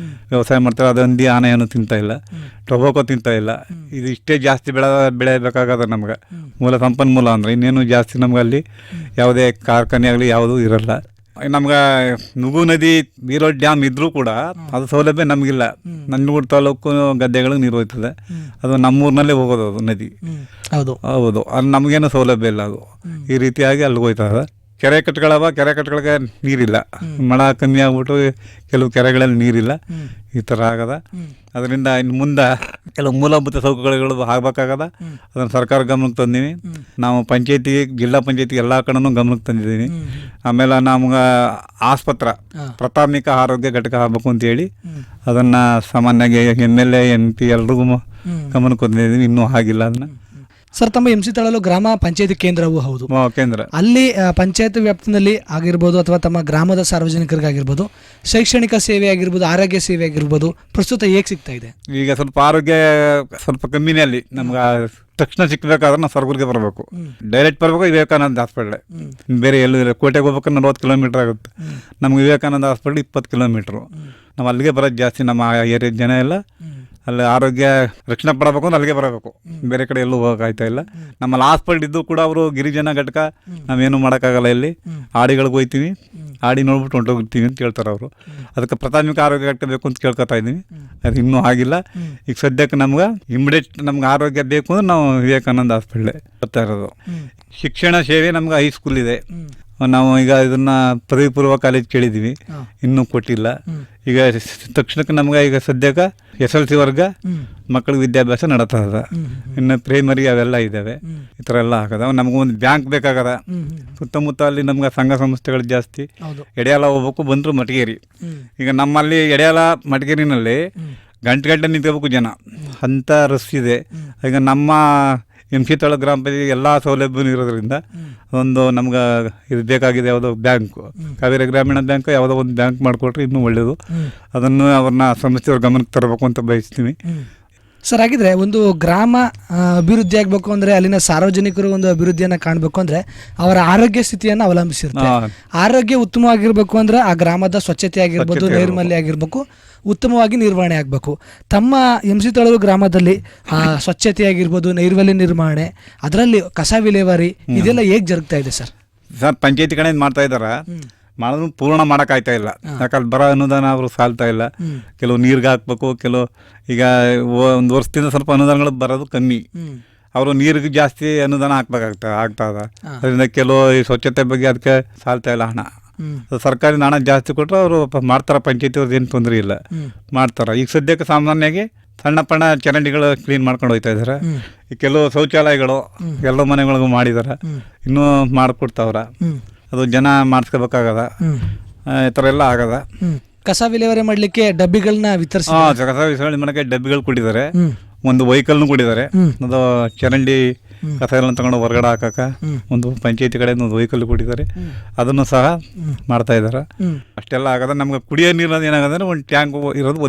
ವ್ಯವಸಾಯ ಮಾಡ್ತಾರೆ, ಅದು ಹಂದಿ ಆನೆಯನ್ನು ತಿಂತಾ ಇಲ್ಲ, ಟೊಬಾಕೋ ತಿಂತಾ ಇಲ್ಲ. ಇದು ಇಷ್ಟೇ ಜಾಸ್ತಿ ಬೆಳೆಯಬೇಕಾಗದ ನಮ್ಗೆ ಮೂಲ ಸಂಪನ್ಮೂಲ ಅಂದರೆ. ಇನ್ನೇನು ಜಾಸ್ತಿ ನಮ್ಗೆ ಅಲ್ಲಿ ಯಾವುದೇ ಕಾರ್ಖಾನೆ ಆಗಲಿ ಯಾವುದೂ ಇರಲ್ಲ. ನಮ್ಗೆ ನುಗು ನದಿ ಬೀರೋ ಡ್ಯಾಮ್ ಇದ್ರೂ ಕೂಡ ಅದು ಸೌಲಭ್ಯ ನಮಗಿಲ್ಲ. ನಂಜನಗೂಡು ತಾಲೂಕು ಗದ್ದೆಗಳಿಗೆ ನೀರು ಹೋಗ್ತದೆ, ಅದು ನಮ್ಮೂರಿನಲ್ಲೇ ಹೋಗೋದು, ಅದು ನದಿ. ಹೌದು, ಅದು ನಮಗೇನು ಸೌಲಭ್ಯ ಇಲ್ಲ. ಅದು ಈ ರೀತಿಯಾಗಿ ಅಲ್ಲಿಗೆ ಹೋಯ್ತದೆ. ಕೆರೆ ಕಟ್ಟೆಗಳವ, ಕೆರೆ ಕಟ್ಟೆಗಳಿಗೆ ನೀರಿಲ್ಲ. ಮಳೆ ಕಮ್ಮಿ ಆಗ್ಬಿಟ್ಟು ಕೆಲವು ಕೆರೆಗಳಲ್ಲಿ ನೀರಿಲ್ಲ. ಈ ಥರ ಆಗದ. ಅದರಿಂದ ಇನ್ನು ಮುಂದೆ ಕೆಲವು ಮೂಲಭೂತ ಸೌಕರ್ಯಗಳು ಆಗಬೇಕಾಗದ. ಅದನ್ನು ಸರ್ಕಾರ ಗಮನಕ್ಕೆ ತಂದೀವಿ. ನಾವು ಪಂಚಾಯತಿ, ಜಿಲ್ಲಾ ಪಂಚಾಯತಿ ಎಲ್ಲ ಕಡೆನೂ ಗಮನಕ್ಕೆ ತಂದಿದ್ದೀನಿ. ಆಮೇಲೆ ನಮ್ಗೆ ಆಸ್ಪತ್ರೆ ಪ್ರಾಥಮಿಕ ಆರೋಗ್ಯ ಘಟಕ ಆಗಬೇಕು ಅಂತೇಳಿ ಅದನ್ನು ಸಾಮಾನ್ಯವಾಗಿ MLA MP ಎಲ್ರಿಗೂ ಗಮನಕ್ಕೆ ತಂದಿದ್ದೀವಿ. ಇನ್ನೂ ಆಗಿಲ್ಲ ಅದನ್ನು. ಸರ್, ತಮ್ಮ MC ತಳಲು ಗ್ರಾಮ ಪಂಚಾಯತಿ ಕೇಂದ್ರವೂ ಹೌದು. ಕೇಂದ್ರ ಅಲ್ಲಿ ಪಂಚಾಯತ್ ವ್ಯಾಪ್ತಿನಲ್ಲಿ ಆಗಿರ್ಬೋದು ಅಥವಾ ತಮ್ಮ ಗ್ರಾಮದ ಸಾರ್ವಜನಿಕರಿಗಾಗಿರ್ಬೋದು ಶೈಕ್ಷಣಿಕ ಸೇವೆ ಆಗಿರ್ಬೋದು, ಆರೋಗ್ಯ ಸೇವೆ ಆಗಿರ್ಬೋದು, ಪ್ರಸ್ತುತ ಹೇಗೆ ಸಿಗ್ತಾ ಇದೆ? ಈಗ ಸ್ವಲ್ಪ ಆರೋಗ್ಯ ಸ್ವಲ್ಪ ಕಮ್ಮಿನೇ ಅಲ್ಲಿ. ನಮ್ಗೆ ತಕ್ಷಣ ಸಿಕ್ಕಬೇಕಾದ್ರೆ ನಾವು ಸರಗೂರಿಗೆ ಬರಬೇಕು, ಡೈರೆಕ್ಟ್ ಬರಬೇಕು ವಿವೇಕಾನಂದ ಹಾಸ್ಪಿಟ್ಲ್. ಬೇರೆ ಎಲ್ಲೂ ಇಲ್ಲ. ಕೋಟೆಗೆ ಹೋಗ್ಬೇಕು 40 ಕಿಲೋಮೀಟ್ರ್ ಆಗುತ್ತೆ. ನಮ್ಗೆ ವಿವೇಕಾನಂದ ಹಾಸ್ಪಿಟ್ಲ್ 20 ಕಿಲೋಮೀಟ್ರು. ನಾವು ಅಲ್ಲಿಗೆ ಬರೋದು ಜಾಸ್ತಿ. ನಮ್ಮ ಏರಿಯಾದ ಜನ ಎಲ್ಲ ಅಲ್ಲಿ ಆರೋಗ್ಯ ರಕ್ಷಣೆ ಪಡಬೇಕು ಅಂದ್ರೆ ಅಲ್ಲಿಗೆ ಬರಬೇಕು, ಬೇರೆ ಕಡೆ ಎಲ್ಲೂ ಹೋಗೋಕ್ಕಾಯ್ತಾ ಇಲ್ಲ. ನಮ್ಮಲ್ಲಿ ಹಾಸ್ಪಿಟ್ಲ್ ಇದ್ದು ಕೂಡ ಅವರು ಗಿರಿಜನ ಘಟಕ, ನಾವೇನು ಮಾಡೋಕ್ಕಾಗಲ್ಲ. ಇಲ್ಲಿ ಆಡಿಗಳಿಗೆ ಹೋಗ್ತೀವಿ, ಆಡಿ ನೋಡ್ಬಿಟ್ಟು ಹೊಂಟೋಗ್ತೀವಿ ಅಂತ ಹೇಳ್ತಾರೆ ಅವರು. ಅದಕ್ಕೆ ಪ್ರಾಥಮಿಕ ಆರೋಗ್ಯ ಘಟಕ ಬೇಕು ಅಂತ ಕೇಳ್ಕೊತಾ ಇದ್ದೀವಿ. ಅದು ಇನ್ನೂ ಆಗಿಲ್ಲ. ಈಗ ಸದ್ಯಕ್ಕೆ ನಮ್ಗೆ ಇಮಿಡಿಯೇಟ್ ನಮ್ಗೆ ಆರೋಗ್ಯ ಬೇಕು ಅಂದ್ರೆ ನಾವು ವಿವೇಕಾನಂದ ಹಾಸ್ಪಿಟ್ಲೇ ಬರ್ತಾ ಇರೋದು. ಶಿಕ್ಷಣ ಸೇವೆ ನಮ್ಗೆ ಹೈಸ್ಕೂಲ್ ಇದೆ. ನಾವು ಈಗ ಇದನ್ನು ಪದವಿ ಪೂರ್ವ ಕಾಲೇಜ್ ಕೇಳಿದ್ದೀವಿ, ಇನ್ನೂ ಕೊಟ್ಟಿಲ್ಲ. ಈಗ ತಕ್ಷಣಕ್ಕೆ ನಮ್ಗೆ ಈಗ ಸದ್ಯಕ್ಕೆ SLC ವರ್ಗ ಮಕ್ಕಳಿಗೆ ವಿದ್ಯಾಭ್ಯಾಸ ನಡೀತದ. ಇನ್ನು ಪ್ರೈಮರಿ ಅವೆಲ್ಲ ಇದ್ದಾವೆ. ಈ ಥರ ಎಲ್ಲ ಆಗದ. ನಮಗೊಂದು ಬ್ಯಾಂಕ್ ಬೇಕಾಗದ. ಸುತ್ತಮುತ್ತ ಅಲ್ಲಿ ನಮ್ಗೆ ಸಂಘ ಸಂಸ್ಥೆಗಳು ಜಾಸ್ತಿ. ಎಡೆಯಾಲ ಹೋಗ್ಬೇಕು, ಬಂದರು ಮಟಗೇರಿ. ಈಗ ನಮ್ಮಲ್ಲಿ ಎಡೆಯಾಲ ಮಟಗೇರಿನಲ್ಲಿ ಗಂಟೆ ನಿಂತ್ಕೋಬೇಕು ಜನ, ಅಂಥ ರಸ್ ಇದೆ. ಈಗ ನಮ್ಮ MC ತಳ ಗ್ರಾಮ ಪಂಚಾಯತಿ ಎಲ್ಲ ಸೌಲಭ್ಯವೂ ಇರೋದ್ರಿಂದ ಒಂದು ನಮ್ಗೆ ಇದು ಬೇಕಾಗಿದೆ. ಯಾವುದೋ ಬ್ಯಾಂಕು, ಕಾವೇರಿ ಗ್ರಾಮೀಣ ಬ್ಯಾಂಕ್ ಯಾವುದೋ ಒಂದು ಬ್ಯಾಂಕ್ ಮಾಡಿಕೊಟ್ರೆ ಇನ್ನೂ ಒಳ್ಳೆಯದು. ಅದನ್ನು ಅವ್ರನ್ನ ಸಮಸ್ಯೆಯವ್ರ ಗಮನಕ್ಕೆ ತರಬೇಕು ಅಂತ ಬಯಸ್ತೀವಿ. ಸರ್, ಹಾಗಿದ್ರೆ ಒಂದು ಗ್ರಾಮ ಅಭಿವೃದ್ಧಿ ಆಗಬೇಕು ಅಂದರೆ ಅಲ್ಲಿನ ಸಾರ್ವಜನಿಕರು ಒಂದು ಅಭಿವೃದ್ಧಿಯನ್ನು ಕಾಣಬೇಕು ಅಂದರೆ ಅವರ ಆರೋಗ್ಯ ಸ್ಥಿತಿಯನ್ನು ಅವಲಂಬಿಸಿರುತ್ತೆ. ಆರೋಗ್ಯ ಉತ್ತಮವಾಗಿರಬೇಕು ಅಂದರೆ ಆ ಗ್ರಾಮದ ಸ್ವಚ್ಛತೆ ಆಗಿರ್ಬೋದು, ನೈರ್ಮಲ್ಯ ಆಗಿರ್ಬೇಕು, ಉತ್ತಮವಾಗಿ ನಿರ್ವಹಣೆ ಆಗಬೇಕು. ತಮ್ಮ ಎಂಸಿ ತಳೂರು ಗ್ರಾಮದಲ್ಲಿ ಸ್ವಚ್ಛತೆ ಆಗಿರ್ಬೋದು, ನೈರ್ಮಲ್ಯ ನಿರ್ವಹಣೆ, ಅದರಲ್ಲಿ ಕಸ ವಿಲೇವಾರಿ ಇದೆಲ್ಲ ಹೇಗೆ ಜರುಗ್ತಾ ಇದೆ ಸರ್? ಸರ್, ಪಂಚಾಯತಿ ಕಡೆಯಿಂದ ಮಾಡ್ತಾ ಇದ್ದಾರೆ, ಮಾಡಿದ್ರು ಪೂರ್ಣ ಮಾಡೋಕ್ಕಾಗ್ತಾ ಇಲ್ಲ. ಯಾಕಂದ್ರೆ ಬರೋ ಅನುದಾನ ಅವರು ಸಾಲ್ತಾ ಇಲ್ಲ. ಕೆಲವು ನೀರಿಗೆ ಹಾಕ್ಬೇಕು, ಕೆಲವು ಈಗ ಒಂದು ವರ್ಷದಿಂದ ಸ್ವಲ್ಪ ಅನುದಾನಗಳು ಬರೋದು ಕಮ್ಮಿ. ಅವರು ನೀರಿಗೆ ಜಾಸ್ತಿ ಅನುದಾನ ಆಗ್ತದ. ಅದರಿಂದ ಕೆಲವು ಈ ಸ್ವಚ್ಛತೆ ಬಗ್ಗೆ ಅದಕ್ಕೆ ಸಾಲ್ತಾ ಇಲ್ಲ ಹಣ. ಸರ್ಕಾರಿ ಹಣ ಜಾಸ್ತಿ ಕೊಟ್ಟರೆ ಅವರು ಮಾಡ್ತಾರೆ, ಪಂಚಾಯತಿ ಅವ್ರದ್ದು ಏನು ತೊಂದರೆ ಇಲ್ಲ, ಮಾಡ್ತಾರೆ. ಈಗ ಸದ್ಯಕ್ಕೆ ಸಾಮಾನ್ಯವಾಗಿ ಸಣ್ಣ ಪಣ್ಣ ಚರಂಡಿಗಳು ಕ್ಲೀನ್ ಮಾಡ್ಕೊಂಡು ಹೋಗ್ತಾ ಇದ್ದಾರೆ. ಕೆಲವು ಶೌಚಾಲಯಗಳು ಎಲ್ಲ ಮನೆಗಳಿಗೂ ಮಾಡಿದ್ದಾರೆ, ಇನ್ನೂ ಮಾಡಿಕೊಡ್ತಾವ್ರ. ಅದು ಜನ ಮಾಡಿಸ್ಕೋಬೇಕಾಗದ, ಈ ಥರ ಎಲ್ಲ ಆಗದ. ಕಸ ವಿಲೇವಾರಿ ಮಾಡಲಿಕ್ಕೆ ಡಬ್ಬಿಗಳನ್ನ ವಿತರಿಸಿ ಕಸ ವಿಲೇವಾರಿ ಮಾಡೋಕ್ಕೆ ಡಬ್ಬಿಗಳು ಕೊಟ್ಟಿದ್ದಾರೆ, ಒಂದು ವೆಹಿಕಲ್ನು ಕೊಟ್ಟಿದ್ದಾರೆ. ಅದು ಚರಂಡಿ ಕಸ ಎಲ್ಲ ತಗೊಂಡು ಹೊರಗಡೆ ಹಾಕಕ್ಕೆ ಒಂದು ಪಂಚಾಯತಿ ಕಡೆಯಿಂದ ಒಂದು ವೆಹಿಕಲ್ ಕೊಟ್ಟಿದ್ದಾರೆ, ಅದನ್ನು ಸಹ ಮಾಡ್ತಾ ಇದ್ದಾರೆ. ಅಷ್ಟೆಲ್ಲ ಆಗದ. ನಮ್ಗೆ ಕುಡಿಯೋ ನೀರು ಏನಾಗದಂದ್ರೆ ಒಂದು ಟ್ಯಾಂಕ್ ಇರೋದು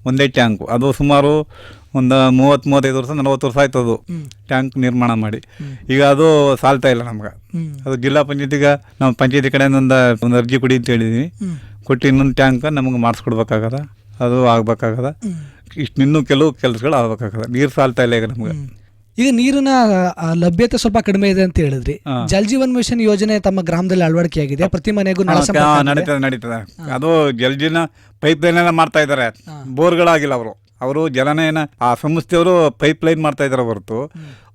ಒಂದೇ ಟ್ಯಾಂಕು. ಅದು ಸುಮಾರು ಒಂದು 30-35 ವರ್ಷ 40 ವರ್ಷ ಆಯ್ತು ಅದು ಟ್ಯಾಂಕ್ ನಿರ್ಮಾಣ ಮಾಡಿ. ಈಗ ಅದು ಸಾಲ್ತಾ ಇಲ್ಲ ನಮ್ಗೆ. ಅದು ಜಿಲ್ಲಾ ಪಂಚಾಯತಿಗೆ ನಾವು ಪಂಚಾಯತಿ ಕಡೆಯಿಂದ ಒಂದು ಅರ್ಜಿ ಕೊಡಿ ಅಂತ ಹೇಳಿದ್ವಿ, ಕೊಟ್ಟು ಇನ್ನೊಂದು ಟ್ಯಾಂಕ್ ನಮಗೆ ಮಾಡಿಸ್ಕೊಡ್ಬೇಕಾಗದ, ಅದು ಆಗ್ಬೇಕಾಗದ. ಇಷ್ಟು ಇನ್ನೂ ಕೆಲವು ಕೆಲಸಗಳು ಆಗ್ಬೇಕಾಗದ. ನೀರು ಸಾಲ್ತಾ ಇಲ್ಲ ಈಗ ನಮ್ಗೆ. ಈಗ ನೀರಿನ ಲಭ್ಯತೆ ಸ್ವಲ್ಪ ಕಡಿಮೆ ಇದೆ ಅಂತ ಹೇಳಿದ್ರಿ. ಜಲ್ ಜೀವನ್ ಮಿಷನ್ ಯೋಜನೆ ತಮ್ಮ ಗ್ರಾಮದಲ್ಲಿ ಅಳವಡಿಕೆ ಆಗಿದೆ, ಪ್ರತಿ ಮನೆಗೂ ನಡೀತದೆ. ಅದು ಜಲ್ ಜೀವನ ಪೈಪ್ ಲೈನ್ ಎಲ್ಲ ಮಾಡ್ತಾ ಇದ್ದಾರೆ, ಬೋರ್ಗಳಾಗಿಲ್ಲ. ಅವರು ಜಲನಯನ ಆ ಸಂಸ್ಥೆಯವರು ಪೈಪ್ ಲೈನ್ ಮಾಡ್ತಾ ಇದ್ದಾರೆ ಹೊರತು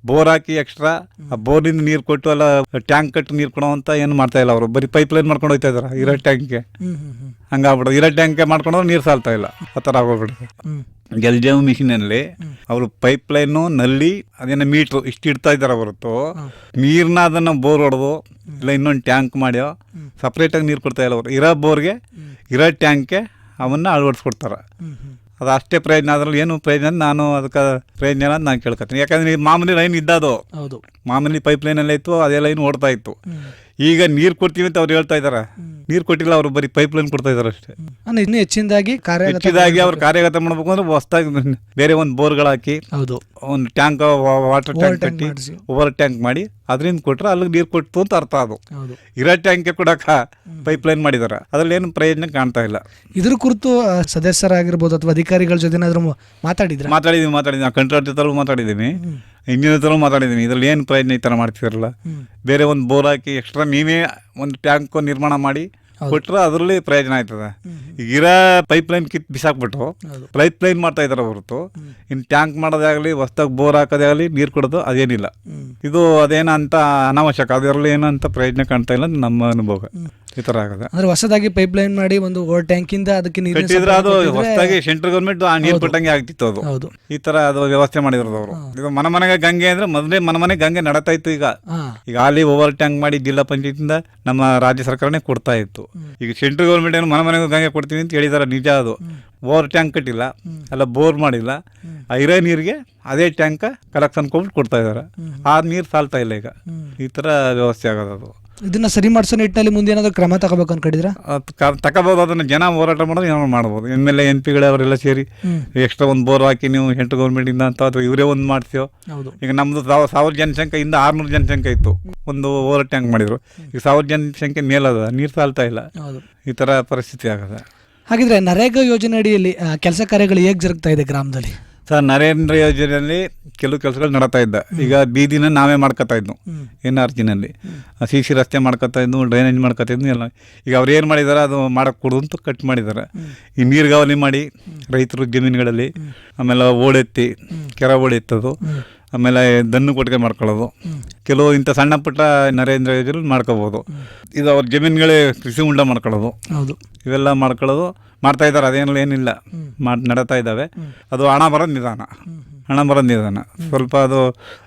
ಬೋರ್ ಹಾಕಿ ಎಕ್ಸ್ಟ್ರಾ ಆ ಬೋರ್ನಿಂದ ನೀರು ಕೊಟ್ಟು ಅಲ್ಲ ಟ್ಯಾಂಕ್ ಕಟ್ಟು ನೀರು ಕೊಡೋ ಅಂತ ಏನು ಮಾಡ್ತಾ ಇಲ್ಲ. ಅವರು ಬರೀ ಪೈಪ್ ಲೈನ್ ಮಾಡ್ಕೊಂಡು ಹೋಗ್ತಾ ಇದಾರೆ ಇರೋ ಟ್ಯಾಂಕ್ಗೆ. ಹಂಗಾಗ್ಬಿಡೋದು, ಇರೋ ಟ್ಯಾಂಕ್ಗೆ ಮಾಡ್ಕೊಂಡ್ರೆ ನೀರು ಸಾಲ್ತಾ ಇಲ್ಲ, ಆ ಥರ ಆಗೋಗ್ಬಿಡುತ್ತೆ. ಜಲ್ ಜೀವನ್ ಮಿಷನಲ್ಲಿ ಅವರು ಪೈಪ್ ಲೈನು, ನಲ್ಲಿ, ಅದೇನೋ ಮೀಟ್ರು ಇಷ್ಟು ಇಡ್ತಾ ಇದ್ದಾರೆ ಹೊರತು ನೀರನ್ನ ಅದನ್ನು ಬೋರ್ ಹೊಡೆದು ಇಲ್ಲ ಇನ್ನೊಂದು ಟ್ಯಾಂಕ್ ಮಾಡ್ಯೋ ಸಪ್ರೇಟಾಗಿ ನೀರು ಕೊಡ್ತಾ ಇಲ್ಲ. ಅವರು ಇರೋ ಬೋರ್ಗೆ ಇರೋ ಟ್ಯಾಂಕ್ಗೆ ಅವನ್ನ ಅಳವಡಿಸ್ಕೊಡ್ತಾರೆ. ಅದು ಅಷ್ಟೇ ಪ್ರಯೋಜನ, ಅದ್ರಲ್ಲಿ ಏನು ಪ್ರಯೋಜನ ನಾನು ಅದಕ್ಕೆ ಪ್ರಯೋಜನ ಅಂತ ನಾನು ಕೇಳ್ಕೊತೀನಿ. ಯಾಕಂದರೆ ಮಾಮೂಲಿ ಲೈನ್ ಇದ್ದದು, ಮಾಮೂಲಿ ಪೈಪ್ ಲೈನಲ್ಲೇ ಇತ್ತು, ಅದೇ ಲೈನ್ ಓಡ್ತಾ ಇತ್ತು. ಈಗ ನೀರು ಕೊಡ್ತೀವಿ ಅಂತ ಅವ್ರು ಹೇಳ್ತಾ ಇದ್ದಾರೆ, ನೀರು ಕೊಟ್ಟಿಲ್ಲ, ಅವರು ಬರೀ ಪೈಪ್ ಲೈನ್ ಕೊಡ್ತಾ ಇದ್ದಾರೆ ಅಷ್ಟೇ. ಇನ್ನೂ ಹೆಚ್ಚಿನದಾಗಿ ಅವ್ರು ಕಾರ್ಯಗತ ಮಾಡ್ಬೇಕು ಅಂದ್ರೆ ಹೊಸದಾಗಿ ಬೇರೆ ಒಂದು ಬೋರ್ಗಳು ಹಾಕಿ ಒಂದು ಟ್ಯಾಂಕ್, ವಾಟರ್ ಟ್ಯಾಂಕ್ ಕಟ್ಟಿ ಓವರ್ ಟ್ಯಾಂಕ್ ಮಾಡಿ ಅದರಿಂದ ಕೊಟ್ರೆ ಅಲ್ಲಿಗೆ ನೀರು ಕೊಟ್ಟು ಅಂತ ಅರ್ಥ. ಅದು ಇರೋ ಟ್ಯಾಂಕ್ಗೆ ಕೊಡಕ ಪೈಪ್ ಲೈನ್ ಮಾಡಿದಾರೆ, ಅದ್ರಲ್ಲಿ ಏನು ಪ್ರಯೋಜನ ಕಾಣ್ತಾ ಇಲ್ಲ. ಇದ್ರ ಕುರಿತು ಸದಸ್ಯರಾಗಿರ್ಬೋದು ಅಥವಾ ಅಧಿಕಾರಿಗಳ ಜೊತೆ ಮಾತಾಡಿದ್ದೀನಿ ಕಂಟ್ರಾಕ್ಟರ್ ಜೊತೆ ಮಾತಾಡಿದ್ದೀನಿ, ಇಂಜಿನಿಯರ್ ಹತ್ರ ಮಾತಾಡಿದ್ದೀನಿ. ಇದ್ರಲ್ಲಿ ಏನು ಪ್ರಯೋಜನ ಈ ಥರ ಮಾಡ್ತಿರಲ್ಲ, ಬೇರೆ ಒಂದು ಬೋರ್ ಹಾಕಿ ಎಕ್ಸ್ಟ್ರಾ ನೀವೇ ಒಂದು ಟ್ಯಾಂಕ್ ನಿರ್ಮಾಣ ಮಾಡಿ ಕೊಟ್ರೆ ಅದರಲ್ಲಿ ಪ್ರಯೋಜನ ಆಯ್ತದೆ. ಈಗ ಇರೋ ಪೈಪ್ ಲೈನ್ ಕಿತ್ ಬಿಸಾಕ್ಬಿಟ್ಟು ಪೈಪ್ ಲೈನ್ ಮಾಡ್ತಾ ಇದಾರೆ ಹೊರತು ಇನ್ನು ಟ್ಯಾಂಕ್ ಮಾಡೋದೇ ಆಗಲಿ, ಹೊಸದಾಗಿ ಬೋರ್ ಹಾಕೋದೇ ಆಗಲಿ, ನೀರು ಕೊಡೋದು ಅದೇನಿಲ್ಲ. ಇದು ಅದೇನಂತ ಅನಾವಶ್ಯಕ, ಅದರಲ್ಲಿ ಏನಂತ ಪ್ರಯೋಜನ ಕಾಣ್ತಾ ಇಲ್ಲ ನಮ್ಮ ಅನುಭವ. ಈ ಥರ ಆಗದೆ. ಅಂದ್ರೆ ಹೊಸದಾಗಿ ಪೈಪ್ ಲೈನ್ ಮಾಡಿ ಒಂದು ಟ್ಯಾಂಕಿಂದ ಅದಕ್ಕೆ ಕಟ್ಟಿದ್ರೆ ಅದು ಹೊಸದಾಗಿ ಸೆಂಟ್ರಲ್ ಗೌರ್ಮೆಂಟ್ ನೀರು ಕೊಟ್ಟಂಗೆ ಆಗ್ತಿತ್ತು. ಅದು ಈ ತರ ಅದು ವ್ಯವಸ್ಥೆ ಮಾಡಿರೋದು ಅವರು. ಈಗ ಮನೆಗೆ ಗಂಗೆ ಅಂದ್ರೆ ಮೊದಲೇ ಮನೆ ಗಂಗೆ ನಡತಾ ಇತ್ತು. ಈಗ ಅಲ್ಲಿ ಓವರ್ ಟ್ಯಾಂಕ್ ಮಾಡಿ ಜಿಲ್ಲಾ ಪಂಚಾಯತಿಂದ ನಮ್ಮ ರಾಜ್ಯ ಸರ್ಕಾರನೇ ಕೊಡ್ತಾ ಇತ್ತು. ಈಗ ಸೆಂಟ್ರಲ್ ಗೌರ್ಮೆಂಟ್ ಏನು ಮನೆಗೆ ಗಂಗೆ ಕೊಡ್ತೀವಿ ಅಂತ ಹೇಳಿದಾರೆ, ನಿಜ. ಅದು ಓವರ್ ಟ್ಯಾಂಕ್ ಕಟ್ಟಿಲ್ಲ, ಅಲ್ಲ ಬೋರ್ ಮಾಡಿಲ್ಲ, ಇರೋ ನೀರಿಗೆ ಅದೇ ಟ್ಯಾಂಕ್ ಕಲೆಕ್ಷನ್ ಕೊಡ್ತಾ ಇದಾರೆ. ಆ ನೀರು ಸಾಲ್ತಾ ಇಲ್ಲ ಈಗ. ಈ ತರ ವ್ಯವಸ್ಥೆ ಆಗೋದು. ಇದನ್ನ ಸರಿ ಮಾಡಿಸೋ ನಿಟ್ಟಿನಲ್ಲಿ ಮುಂದೆ ಏನಾದ್ರು ಕ್ರಮ ತಗೋಬೇಕು ಅನ್ಕೊಂಡಿದ್ರ? ತಗೋಬಹುದು. ಅದನ್ನ ಜನ ಹೋರಾಟ ಮಾಡೋದು ಏನೋ ಮಾಡ್ಬೋದು. MLA MP ಅವರೆಲ್ಲ ಸೇರಿ ಎಕ್ಸ್ಟ್ರಾ ಒಂದು ಬೋರ್ ಹಾಕಿ ನೀವು ಸೆಂಟ್ರಲ್ ಗೌರ್ಮೆಂಟ್ ಇಂದ ಅಂತ ಅಥವಾ ಇವರೇ ಒಂದು ಮಾಡ್ತೀವೋ. ಈಗ ನಮ್ದು 1000 ಜನಸಂಖ್ಯೆ ಇಂದ 600 ಜನಸಂಖ್ಯೆ ಇತ್ತು, ಒಂದು ಓವರ್ ಟ್ಯಾಂಕ್ ಮಾಡಿದ್ರು. ಈಗ 1000 ಜನಸಂಖ್ಯೆ ಮೇಲದ, ನೀರು ಸಾಲ್ತಾ ಇಲ್ಲ. ಈ ತರ ಪರಿಸ್ಥಿತಿ ಆಗದ. ಹಾಗಿದ್ರೆ ನರೇಗಾ ಯೋಜನೆ ಅಡಿಯಲ್ಲಿ ಕೆಲಸ ಕಾರ್ಯಗಳು ಹೇಗೆ ಜರುಗ್ತಾ ಇದೆ ಗ್ರಾಮದಲ್ಲಿ? ಸರ್, ನರೇಂದ್ರ ಯೋಜನೆಯಲ್ಲಿ ಕೆಲವು ಕೆಲಸಗಳು ನಡೀತಾ ಇದ್ದ. ಈಗ ಬೀದಿನ ನಾವೇ ಮಾಡ್ಕೊತಾ ಇದ್ನು, NRGನಲ್ಲಿ CC ರಸ್ತೆ ಮಾಡ್ಕೊತಾ ಇದ್ನು, ಡ್ರೈನೇಜ್ ಮಾಡ್ಕೊತಾ ಇದ್ನು ಎಲ್ಲ. ಈಗ ಅವ್ರು ಏನು ಮಾಡಿದ್ದಾರೆ, ಅದು ಮಾಡಕ್ಕೆ ಕೊಡು ಅಂತ ಕಟ್ ಮಾಡಿದ್ದಾರೆ. ಈ ನೀರ್ಗಾವಲಿ ಮಾಡಿ ರೈತರು ಜಮೀನುಗಳಲ್ಲಿ, ಆಮೇಲೆ ಓಡೆತ್ತಿ ಕೆರೆ ಓಡೆತ್ತದು, ಆಮೇಲೆ ದನ್ನು ಕೊಟ್ಟಿಗೆ ಮಾಡ್ಕೊಳ್ಳೋದು, ಕೆಲವು ಇಂಥ ಸಣ್ಣ ಪುಟ್ಟ ನರೇಂದ್ರ ಯೋಜನೆ ಮಾಡ್ಕೋಬೋದು. ಇದು ಅವ್ರ ಜಮೀನುಗಳೇ ಕೃಷಿ ಹೊಂಡ ಮಾಡ್ಕೊಳ್ಳೋದು, ಇವೆಲ್ಲ ಮಾಡ್ಕೊಳ್ಳೋದು ಮಾಡ್ತಾ ಇದ್ದಾರೆ. ಏನಿಲ್ಲ, ನಡೀತಾ ಇದ್ದಾವೆ. ಅದು ಹಣ ಬರೋದು ನಿಧಾನ. ಸ್ವಲ್ಪ ಅದು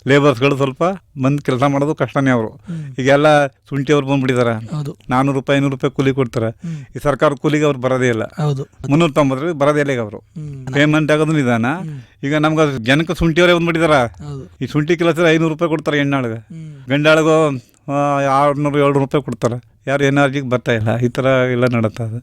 ಲೇಬರ್ಸ್ಗಳು ಸ್ವಲ್ಪ ಬಂದು ಕೆಲಸ ಮಾಡೋದು ಕಷ್ಟನೇ. ಅವರು ಈಗೆಲ್ಲ ಶುಂಠಿ ಅವ್ರು ಬಂದ್ಬಿಟ್ಟಿದ್ದಾರೆ, 400 ರೂಪಾಯಿ 500 ರೂಪಾಯಿ ಕೂಲಿ ಕೊಡ್ತಾರೆ. ಈ ಸರ್ಕಾರ ಕೂಲಿಗೆ ಅವ್ರು ಬರೋದೇ ಇಲ್ಲ, 390 ಬರೋದೇ ಇಲ್ಲ. ಈಗ ಅವರು ಪೇಮೆಂಟ್ ಆಗೋದು ನಿಧಾನ. ಈಗ ನಮ್ಗೆ ಜನಕ್ಕೆ ಶುಂಠಿಯವರೇ ಬಂದ್ಬಿಟ್ಟಿದಾರ. ಈ ಶುಂಠಿ ಕೆಲಸ 500 ರೂಪಾಯಿ ಕೊಡ್ತಾರೆ ಹೆಣ್ಣಾಳಿಗೆ, ಗಂಡಾಳಿಗೂ 600-700 ರೂಪಾಯಿ ಕೊಡ್ತಾರೆ. ಯಾರು NRGಗೆ ಬರ್ತಾ ಇಲ್ಲ. ಈ ಥರ ಎಲ್ಲ ನಡೀತದೆ.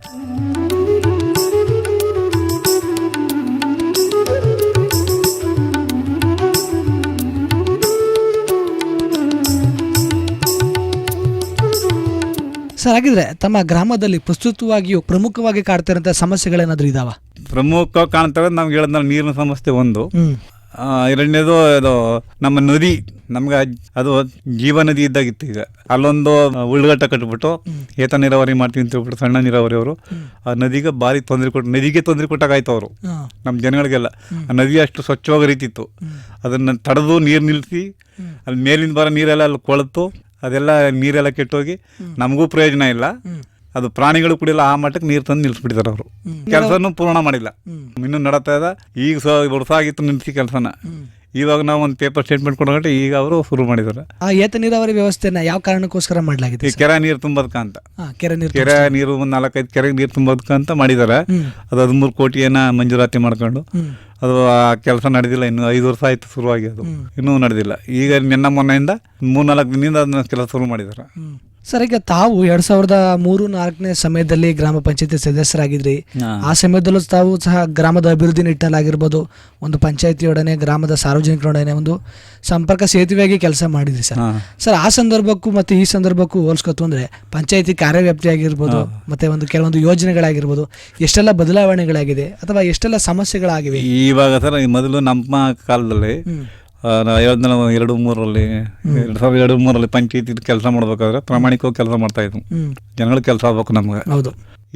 ಸರ್, ಹಾಗಿದ್ರೆ ತಮ್ಮ ಗ್ರಾಮದಲ್ಲಿ ಪ್ರಸ್ತುತವಾಗಿಯೂ ಪ್ರಮುಖವಾಗಿ ಕಾಡ್ತಾ ಇರೋಂಥ ಸಮಸ್ಯೆಗಳೇನಾದರೂ ಇದಾವ? ಪ್ರಮುಖ ಕಾಣ್ತವೆ ನಮ್ಗೆ ಹೇಳಿದ ನೀರಿನ ಸಮಸ್ಯೆ ಒಂದು. ಎರಡನೇದು ಅದು ನಮ್ಮ ನದಿ, ನಮ್ಗೆ ಅದು ಜೀವ ನದಿ ಇದ್ದಾಗಿತ್ತು. ಈಗ ಅಲ್ಲೊಂದು ಉಳ್ಗಟ್ಟ ಕಟ್ಬಿಟ್ಟು ಏತ ನೀರಾವರಿ ಮಾಡ್ತೀವಿ ಅಂತ ಹೇಳ್ಬಿಟ್ಟು ಸಣ್ಣ ನೀರಾವರಿ ಅವರು ಆ ನದಿಗೆ ಭಾರಿ ನದಿಗೆ ತೊಂದರೆ ಕೊಟ್ಟಾಗಾಯ್ತು ಅವರು, ನಮ್ಮ ಜನಗಳಿಗೆಲ್ಲ. ಆ ನದಿ ಅಷ್ಟು ಸ್ವಚ್ಛವಾಗಿ ಹರಿತಿತ್ತು, ಅದನ್ನು ತಡೆದು ನೀರು ನಿಲ್ಲಿಸಿ ಅಲ್ಲಿ ಮೇಲಿಂದ ಬರೋ ನೀರೆಲ್ಲ ಅಲ್ಲಿ ಕೊಳೆತು ಅದೆಲ್ಲ ನೀರೆಲ್ಲ ಕೆಟ್ಟೋಗಿ ನಮಗೂ ಪ್ರಯೋಜನ ಇಲ್ಲ, ಅದು ಪ್ರಾಣಿಗಳು ಕುಡಿಯಲ್ಲ, ಆ ಮಟ್ಟಕ್ಕೆ ನೀರು ತಂದು ನಿಲ್ಲಿಸ್ಬಿಟ್ಟಿದ್ದಾರೆ ಅವರು. ಕೆಲಸನೂ ಪೂರ್ಣ ಮಾಡಿಲ್ಲ, ಇನ್ನೂ ನಡೀತಾ ಇದೆ. ಈಗ ವರ್ಷ ಆಗಿತ್ತು ನಿಲ್ಲಿಸಿ ಕೆಲಸನ. ಇವಾಗ ನಾವು ಒಂದು ಪೇಪರ್ ಸ್ಟೇಟ್ಮೆಂಟ್ ಕೊಡೋಗಂಟೆ ಈಗ ಅವರು ಶುರು ಮಾಡಿದ್ದಾರೆ. ಆ ಏತ ನೀರಾವರಿ ವ್ಯವಸ್ಥೆನ ಯಾವ ಕಾರಣಕ್ಕೋಸ್ಕರ ಮಾಡಲಾಗಿದೆ? ಈ ಕೆರೆ ನೀರು ತುಂಬೋದಕ್ಕ ಅಂತ, ಕೆರೆ ನೀರು ಒಂದು 4-5 ಕೆರೆಗೆ ನೀರು ತುಂಬೋದಕ್ಕ ಅಂತ ಮಾಡಿದ್ದಾರೆ. ಅದು 13 ಕೋಟಿಯನ್ನ ಮಂಜೂರಾತಿ ಮಾಡ್ಕೊಂಡು ಅದು ಆ ಕೆಲಸ ನಡೆದಿಲ್ಲ. ಇನ್ನು 5 ವರ್ಷ ಆಯ್ತು ಶುರುವಾಗಿ, ಅದು ಇನ್ನೂ ನಡೆದಿಲ್ಲ. ಈಗ ನಿನ್ನ ಮೊನ್ನೆಯಿಂದ 3-4 ದಿನದಿಂದ ಅದನ್ನ ಕೆಲಸ ಶುರು ಮಾಡಿದ್ದಾರೆ. ಸರ್, ಈಗ ತಾವು 2003-04 ಸಮಯದಲ್ಲಿ ಗ್ರಾಮ ಪಂಚಾಯತಿ ಸದಸ್ಯರಾಗಿದ್ರಿ. ಆ ಸಮಯದಲ್ಲೂ ತಾವು ಸಹ ಗ್ರಾಮದ ಅಭಿವೃದ್ಧಿ ನಿಟ್ಟಿನಲ್ಲಾಗಿರ್ಬೋದು, ಒಂದು ಪಂಚಾಯತಿಯೊಡನೆ ಗ್ರಾಮದ ಸಾರ್ವಜನಿಕರೊಡನೆ ಒಂದು ಸಂಪರ್ಕ ಸೇತುವೆಯಾಗಿ ಕೆಲಸ ಮಾಡಿದ್ರಿ ಸರ್. ಸರ್, ಆ ಸಂದರ್ಭಕ್ಕೂ ಮತ್ತು ಈ ಸಂದರ್ಭಕ್ಕೂ ಹೋಲಿಸ್ಕೊತು ಅಂದರೆ ಪಂಚಾಯತಿ ಕಾರ್ಯವ್ಯಾಪ್ತಿ ಆಗಿರ್ಬೋದು ಮತ್ತು ಒಂದು ಕೆಲವೊಂದು ಯೋಜನೆಗಳಾಗಿರ್ಬೋದು ಎಷ್ಟೆಲ್ಲ ಬದಲಾವಣೆಗಳಾಗಿದೆ ಅಥವಾ ಎಷ್ಟೆಲ್ಲ ಸಮಸ್ಯೆಗಳಾಗಿವೆ ಇವಾಗ? ಸರ್, ಮೊದಲು ನಮ್ಮ ಕಾಲದಲ್ಲಿ 2002-03 ಪಂಚಾಯತಿ ಕೆಲಸ ಮಾಡ್ಬೇಕಾದ್ರೆ ಪ್ರಾಮಾಣಿಕವಾಗಿ ಕೆಲಸ ಮಾಡ್ತಾ ಇದ್ವು, ಜನಗಳಿಗೆ ಕೆಲಸ ಆಗ್ಬೇಕು ನಮ್ಗೆ. ಹೌದು.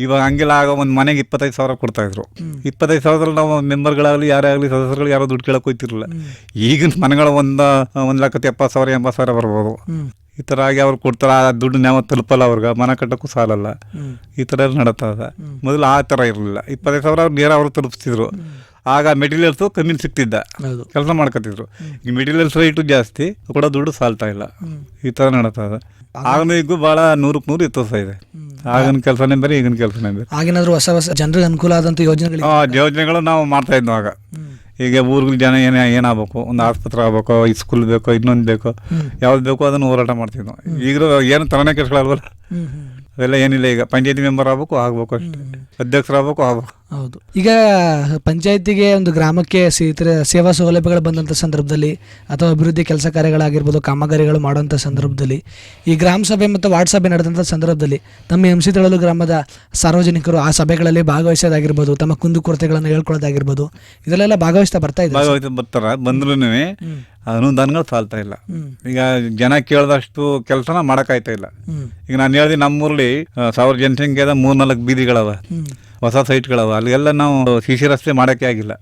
ಇವಾಗ ಹಂಗೆಲ್ಲ ಆಗ ಒಂದು ಮನೆಗೆ 25,000 ಕೊಡ್ತಾ ಇದ್ರು. 25,000 ನಾವು ಮೆಂಬರ್ಗಳಾಗಲಿ ಯಾರೇ ಆಗಲಿ ಸದಸ್ಯರುಗಳು ಯಾರೋ ದುಡ್ಡು ಕೇಳಕ್ಕೆ ಹೋಗ್ತಿರಲಿಲ್ಲ. ಈಗಿನ ಮನೆಗಳು 1,70,000 80,000 ಬರ್ಬೋದು. ಈ ಥರ ಆಗಿ ಅವ್ರು ಕೊಡ್ತಾರೆ, ಆ ದುಡ್ಡು ನಾವು ತಲುಪಲ್ಲ, ಅವ್ರಿಗೆ ಮನೆ ಕಟ್ಟಕ್ಕೂ ಸಾಲಲ್ಲ. ಈ ಥರ ಎಲ್ಲ ನಡೀತದೆ. ಮೊದಲು ಆ ಥರ ಇರಲಿಲ್ಲ. 25,000 ಅವ್ರು ನೇರ ಅವರು ತಲುಪಿಸ್ತಿದ್ರು. ಆಗ ಮೆಟೀರಿಯಲ್ಸು ಕಮ್ಮಿ ಸಿಗ್ತಿದ್ದ, ಕೆಲಸ ಮಾಡ್ಕೊತಿದ್ರು. ಈಗ ಮೆಟೀರಿಯಲ್ಸ್ ರೇಟು ಜಾಸ್ತಿ, ಕೂಡ ದುಡ್ಡು ಸಾಲ್ತಾ ಇಲ್ಲ. ಈ ಥರ ನಡೀತದೆ. ಆಗನೂ ಈಗೂ ಭಾಳ 100ಕ್ಕೆ 100 ವ್ಯತ್ಯಾಸ ಇದೆ. ಆಗಿನ ಕೆಲಸನೇ ಬೇರೆ, ಈಗಿನ ಕೆಲಸನೇ ಬೇರೆ. ಆಗಿನಾದ್ರೂ ಹೊಸ ಜನರಿಗೆ ಅನುಕೂಲ ಆದಂಥ ಯೋಜನೆಗಳು ನಾವು ಮಾಡ್ತಾ ಇದ್ವು ಆಗ. ಈಗ ಊರ್ಗಳ ಜನ ಏನಾಗಬೇಕು, ಒಂದು ಆಸ್ಪತ್ರೆ ಆಗ್ಬೇಕು, ಸ್ಕೂಲ್ ಬೇಕು, ಇನ್ನೊಂದು ಬೇಕು, ಯಾವ್ದು ಬೇಕು ಅದನ್ನು ಹೋರಾಟ ಮಾಡ್ತಿದ್ವು. ಈಗಲೂ ಏನು ತರನೇ ಕೆಲ್ಸಗಳಲ್ವಲ್ಲ, ಅವೆಲ್ಲ ಏನಿಲ್ಲ. ಈಗ ಪಂಚಾಯತಿ ಮೆಂಬರ್ ಆಗ್ಬೇಕು ಅಷ್ಟೇ, ಅಧ್ಯಕ್ಷರಾಗಬೇಕು ಆಗ್ಬೇಕು. ಹೌದು. ಈಗ ಪಂಚಾಯತಿಗೆ ಒಂದು ಗ್ರಾಮಕ್ಕೆ ಸೇವಾ ಸೌಲಭ್ಯಗಳು ಬಂದಂಥ ಸಂದರ್ಭದಲ್ಲಿ ಅಥವಾ ಅಭಿವೃದ್ಧಿ ಕೆಲಸ ಕಾರ್ಯಗಳಾಗಿರ್ಬೋದು, ಕಾಮಗಾರಿಗಳು ಮಾಡುವಂಥ ಸಂದರ್ಭದಲ್ಲಿ, ಈ ಗ್ರಾಮ ಸಭೆ ಮತ್ತು ವಾರ್ಡ್ ಸಭೆ ನಡೆದಂಥ ಸಂದರ್ಭದಲ್ಲಿ ತಮ್ಮ MC ಗ್ರಾಮದ ಸಾರ್ವಜನಿಕರು ಆ ಸಭೆಗಳಲ್ಲಿ ಭಾಗವಹಿಸೋದಾಗಿರ್ಬೋದು, ತಮ್ಮ ಕುಂದುಕೊರತೆಗಳನ್ನು ಹೇಳ್ಕೊಳ್ಳೋದಾಗಿರ್ಬೋದು, ಇದರಲ್ಲೆಲ್ಲ ಭಾಗವಹಿಸ್ತಾ ಬರ್ತಾರೆ. ಬಂದ್ರೂ ಅನುದಾನಗಳು ಸಾಲ್ತಾ ಇಲ್ಲ. ಈಗ ಜನ ಕೇಳಿದಷ್ಟು ಕೆಲಸನ ಮಾಡೋಕ್ಕಾಯ್ತಾ ಇಲ್ಲ. ಈಗ ನಾನು ಹೇಳಿದೆ, ನಮ್ಮೂರಲ್ಲಿ 1000 ಜನಸಂಖ್ಯೆದ 3-4 ಬೀದಿಗಳವ, ಹೊಸ ಸೈಟ್ಗಳವ. ಅಲ್ಲಿಗೆಲ್ಲ ನಾವು CC ರಸ್ತೆ ಮಾಡೋಕ್ಕೆ ಆಗಿಲ್ಲ.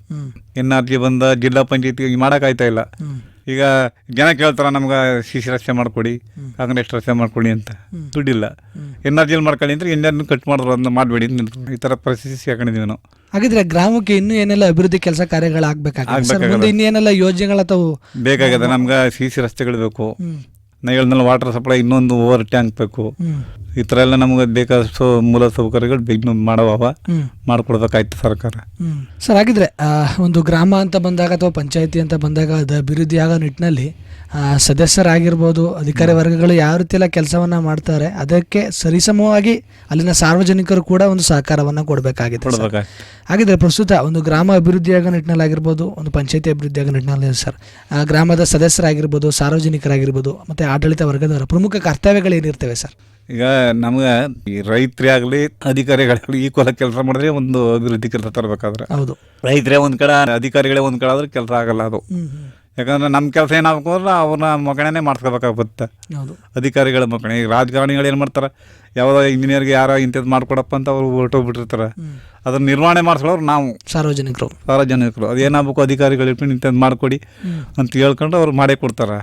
NRG ಬಂದ ಜಿಲ್ಲಾ ಪಂಚಾಯತಿ ಮಾಡೋಕ್ಕಾಯ್ತಾ ಇಲ್ಲ. ಈಗ ಜನ ಕೇಳ್ತಾರ, ನಮ್ಗೆ CC ರಸ್ತೆ ಮಾಡ್ಕೊಡಿ, ಕಾಂಗ್ರೆಸ್ ರಸ್ತೆ ಮಾಡ್ಕೊಡಿ ಅಂತ. ದುಡ್ಡಿಲ್ಲ. NRG ಮಾಡ್ಕೊಳ್ಳಿ ಅಂದ್ರೆ NRG ಕಟ್ ಮಾಡಿದ್ರು, ಅದನ್ನ ಮಾಡಬೇಡಿ ನಿಲ್ತು. ಈ ಥರ ಪರಿಸ್ಥಿತಿ ಹಾಕೊಂಡಿದ್ದೀವಿ ನಾವು. ಹಾಗಿದ್ರೆ ಗ್ರಾಮಕ್ಕೆ ಇನ್ನೂ ಏನೆಲ್ಲ ಅಭಿವೃದ್ಧಿ ಕೆಲಸ ಕಾರ್ಯಗಳಾಗಬೇಕಾಗಿದೆ, ಇನ್ನೇನೆಲ್ಲ ಯೋಜನೆಗಳ ಬೇಕಾಗಿದೆ. ನಮ್ಗೆ CC ರಸ್ತೆಗಳು ಬೇಕು. ನಾ ಹೇಳಿದ್ನಲ್ಲ, ವಾಟರ್ ಸಪ್ಲೈ, ಇನ್ನೊಂದು ಓವರ್ ಟ್ಯಾಂಕ್ ಬೇಕು. ಈ ಥರ ಎಲ್ಲ ನಮ್ಗೆ ಬೇಕಾದಷ್ಟು ಮೂಲ ಸೌಕರ್ಯಗಳು ಬೇಗ ಮಾಡ್ಕೊಡ್ಬೇಕಾಯ್ತು ಸರ್ಕಾರ. ಸರ್, ಹಾಗಿದ್ರೆ ಒಂದು ಗ್ರಾಮ ಅಂತ ಬಂದಾಗ ಅಥವಾ ಪಂಚಾಯತಿ ಅಂತ ಬಂದಾಗ ಅದು ಅಭಿವೃದ್ಧಿ ಆಗೋ ನಿಟ್ಟಿನಲ್ಲಿ ಸದಸ್ಯರಾಗಿರ್ಬೋದು, ಅಧಿಕಾರಿ ವರ್ಗಗಳು ಯಾವ ರೀತಿ ಎಲ್ಲ ಕೆಲಸವನ್ನ ಮಾಡ್ತಾರೆ, ಅದಕ್ಕೆ ಸರಿಸಮವಾಗಿ ಅಲ್ಲಿನ ಸಾರ್ವಜನಿಕರು ಕೂಡ ಒಂದು ಸಹಕಾರವನ್ನು ಕೊಡಬೇಕಾಗಿದೆ. ಹಾಗಿದ್ರೆ ಪ್ರಸ್ತುತ ಒಂದು ಗ್ರಾಮ ಅಭಿವೃದ್ಧಿ ಆಗೋ ನಿಟ್ಟಿನಲ್ಲಾಗಿರ್ಬೋದು, ಒಂದು ಪಂಚಾಯತಿ ಅಭಿವೃದ್ಧಿ ಆಗೋ ನಿಟ್ಟಿನಲ್ಲಿ ಸರ್, ಗ್ರಾಮದ ಸದಸ್ಯರಾಗಿರ್ಬೋದು, ಸಾರ್ವಜನಿಕರಾಗಿರ್ಬೋದು ಮತ್ತು ಆಡಳಿತ ವರ್ಗದವರ ಪ್ರಮುಖ ಕರ್ತವ್ಯಗಳೇನಿರ್ತವೆ ಸರ್? ಈಗ ನಮ್ಗೆ ಈ ರೈತರೇ ಆಗಲಿ ಅಧಿಕಾರಿಗಳಾಗಲಿ ಈಕ್ವಲ್ ಕೆಲಸ ಮಾಡಿದ್ರೆ ಒಂದು ಅಭಿವೃದ್ಧಿ ಕೆಲಸ ತರಬೇಕಾದ್ರೆ, ಹೌದು, ರೈತರೇ ಒಂದ್ ಕಡೆ ಅಧಿಕಾರಿಗಳೇ ಒಂದ್ ಕಡೆ ಆದ್ರೆ ಕೆಲಸ ಆಗಲ್ಲ ಅದು. ಯಾಕಂದ್ರೆ ನಮ್ಮ ಕೆಲಸ ಏನಾಗಬೇಕು ಅಂದ್ರೆ ಅವ್ರನ್ನ ಮಗಣನೇ ಮಾಡ್ಸ್ಕೋಬೇಕಾಗುತ್ತೆ, ಅಧಿಕಾರಿಗಳ ಮಗಣ. ಈಗ ರಾಜಕಾರಣಿಗಳು ಏನು ಮಾಡ್ತಾರೆ, ಯಾವುದೋ ಇಂಜಿನಿಯರ್ಗೆ ಯಾರೋ ಇಂಥದ್ದು ಮಾಡ್ಕೊಡಪ್ಪ ಅಂತ ಅವ್ರು ಹೊರಟೋಗ್ಬಿಟ್ಟಿರ್ತಾರೆ. ಅದನ್ನ ನಿರ್ವಹಣೆ ಮಾಡಿಸೋರು ನಾವು ಸಾರ್ವಜನಿಕರು. ಅದೇನಾಗಬೇಕು, ಅಧಿಕಾರಿಗಳು ಇಟ್ಕೊಂಡು ಇಂಥದ್ದು ಮಾಡ್ಕೊಡಿ ಅಂತ ಹೇಳ್ಕೊಂಡು ಅವ್ರು ಮಾಡೇ ಕೊಡ್ತಾರೆ.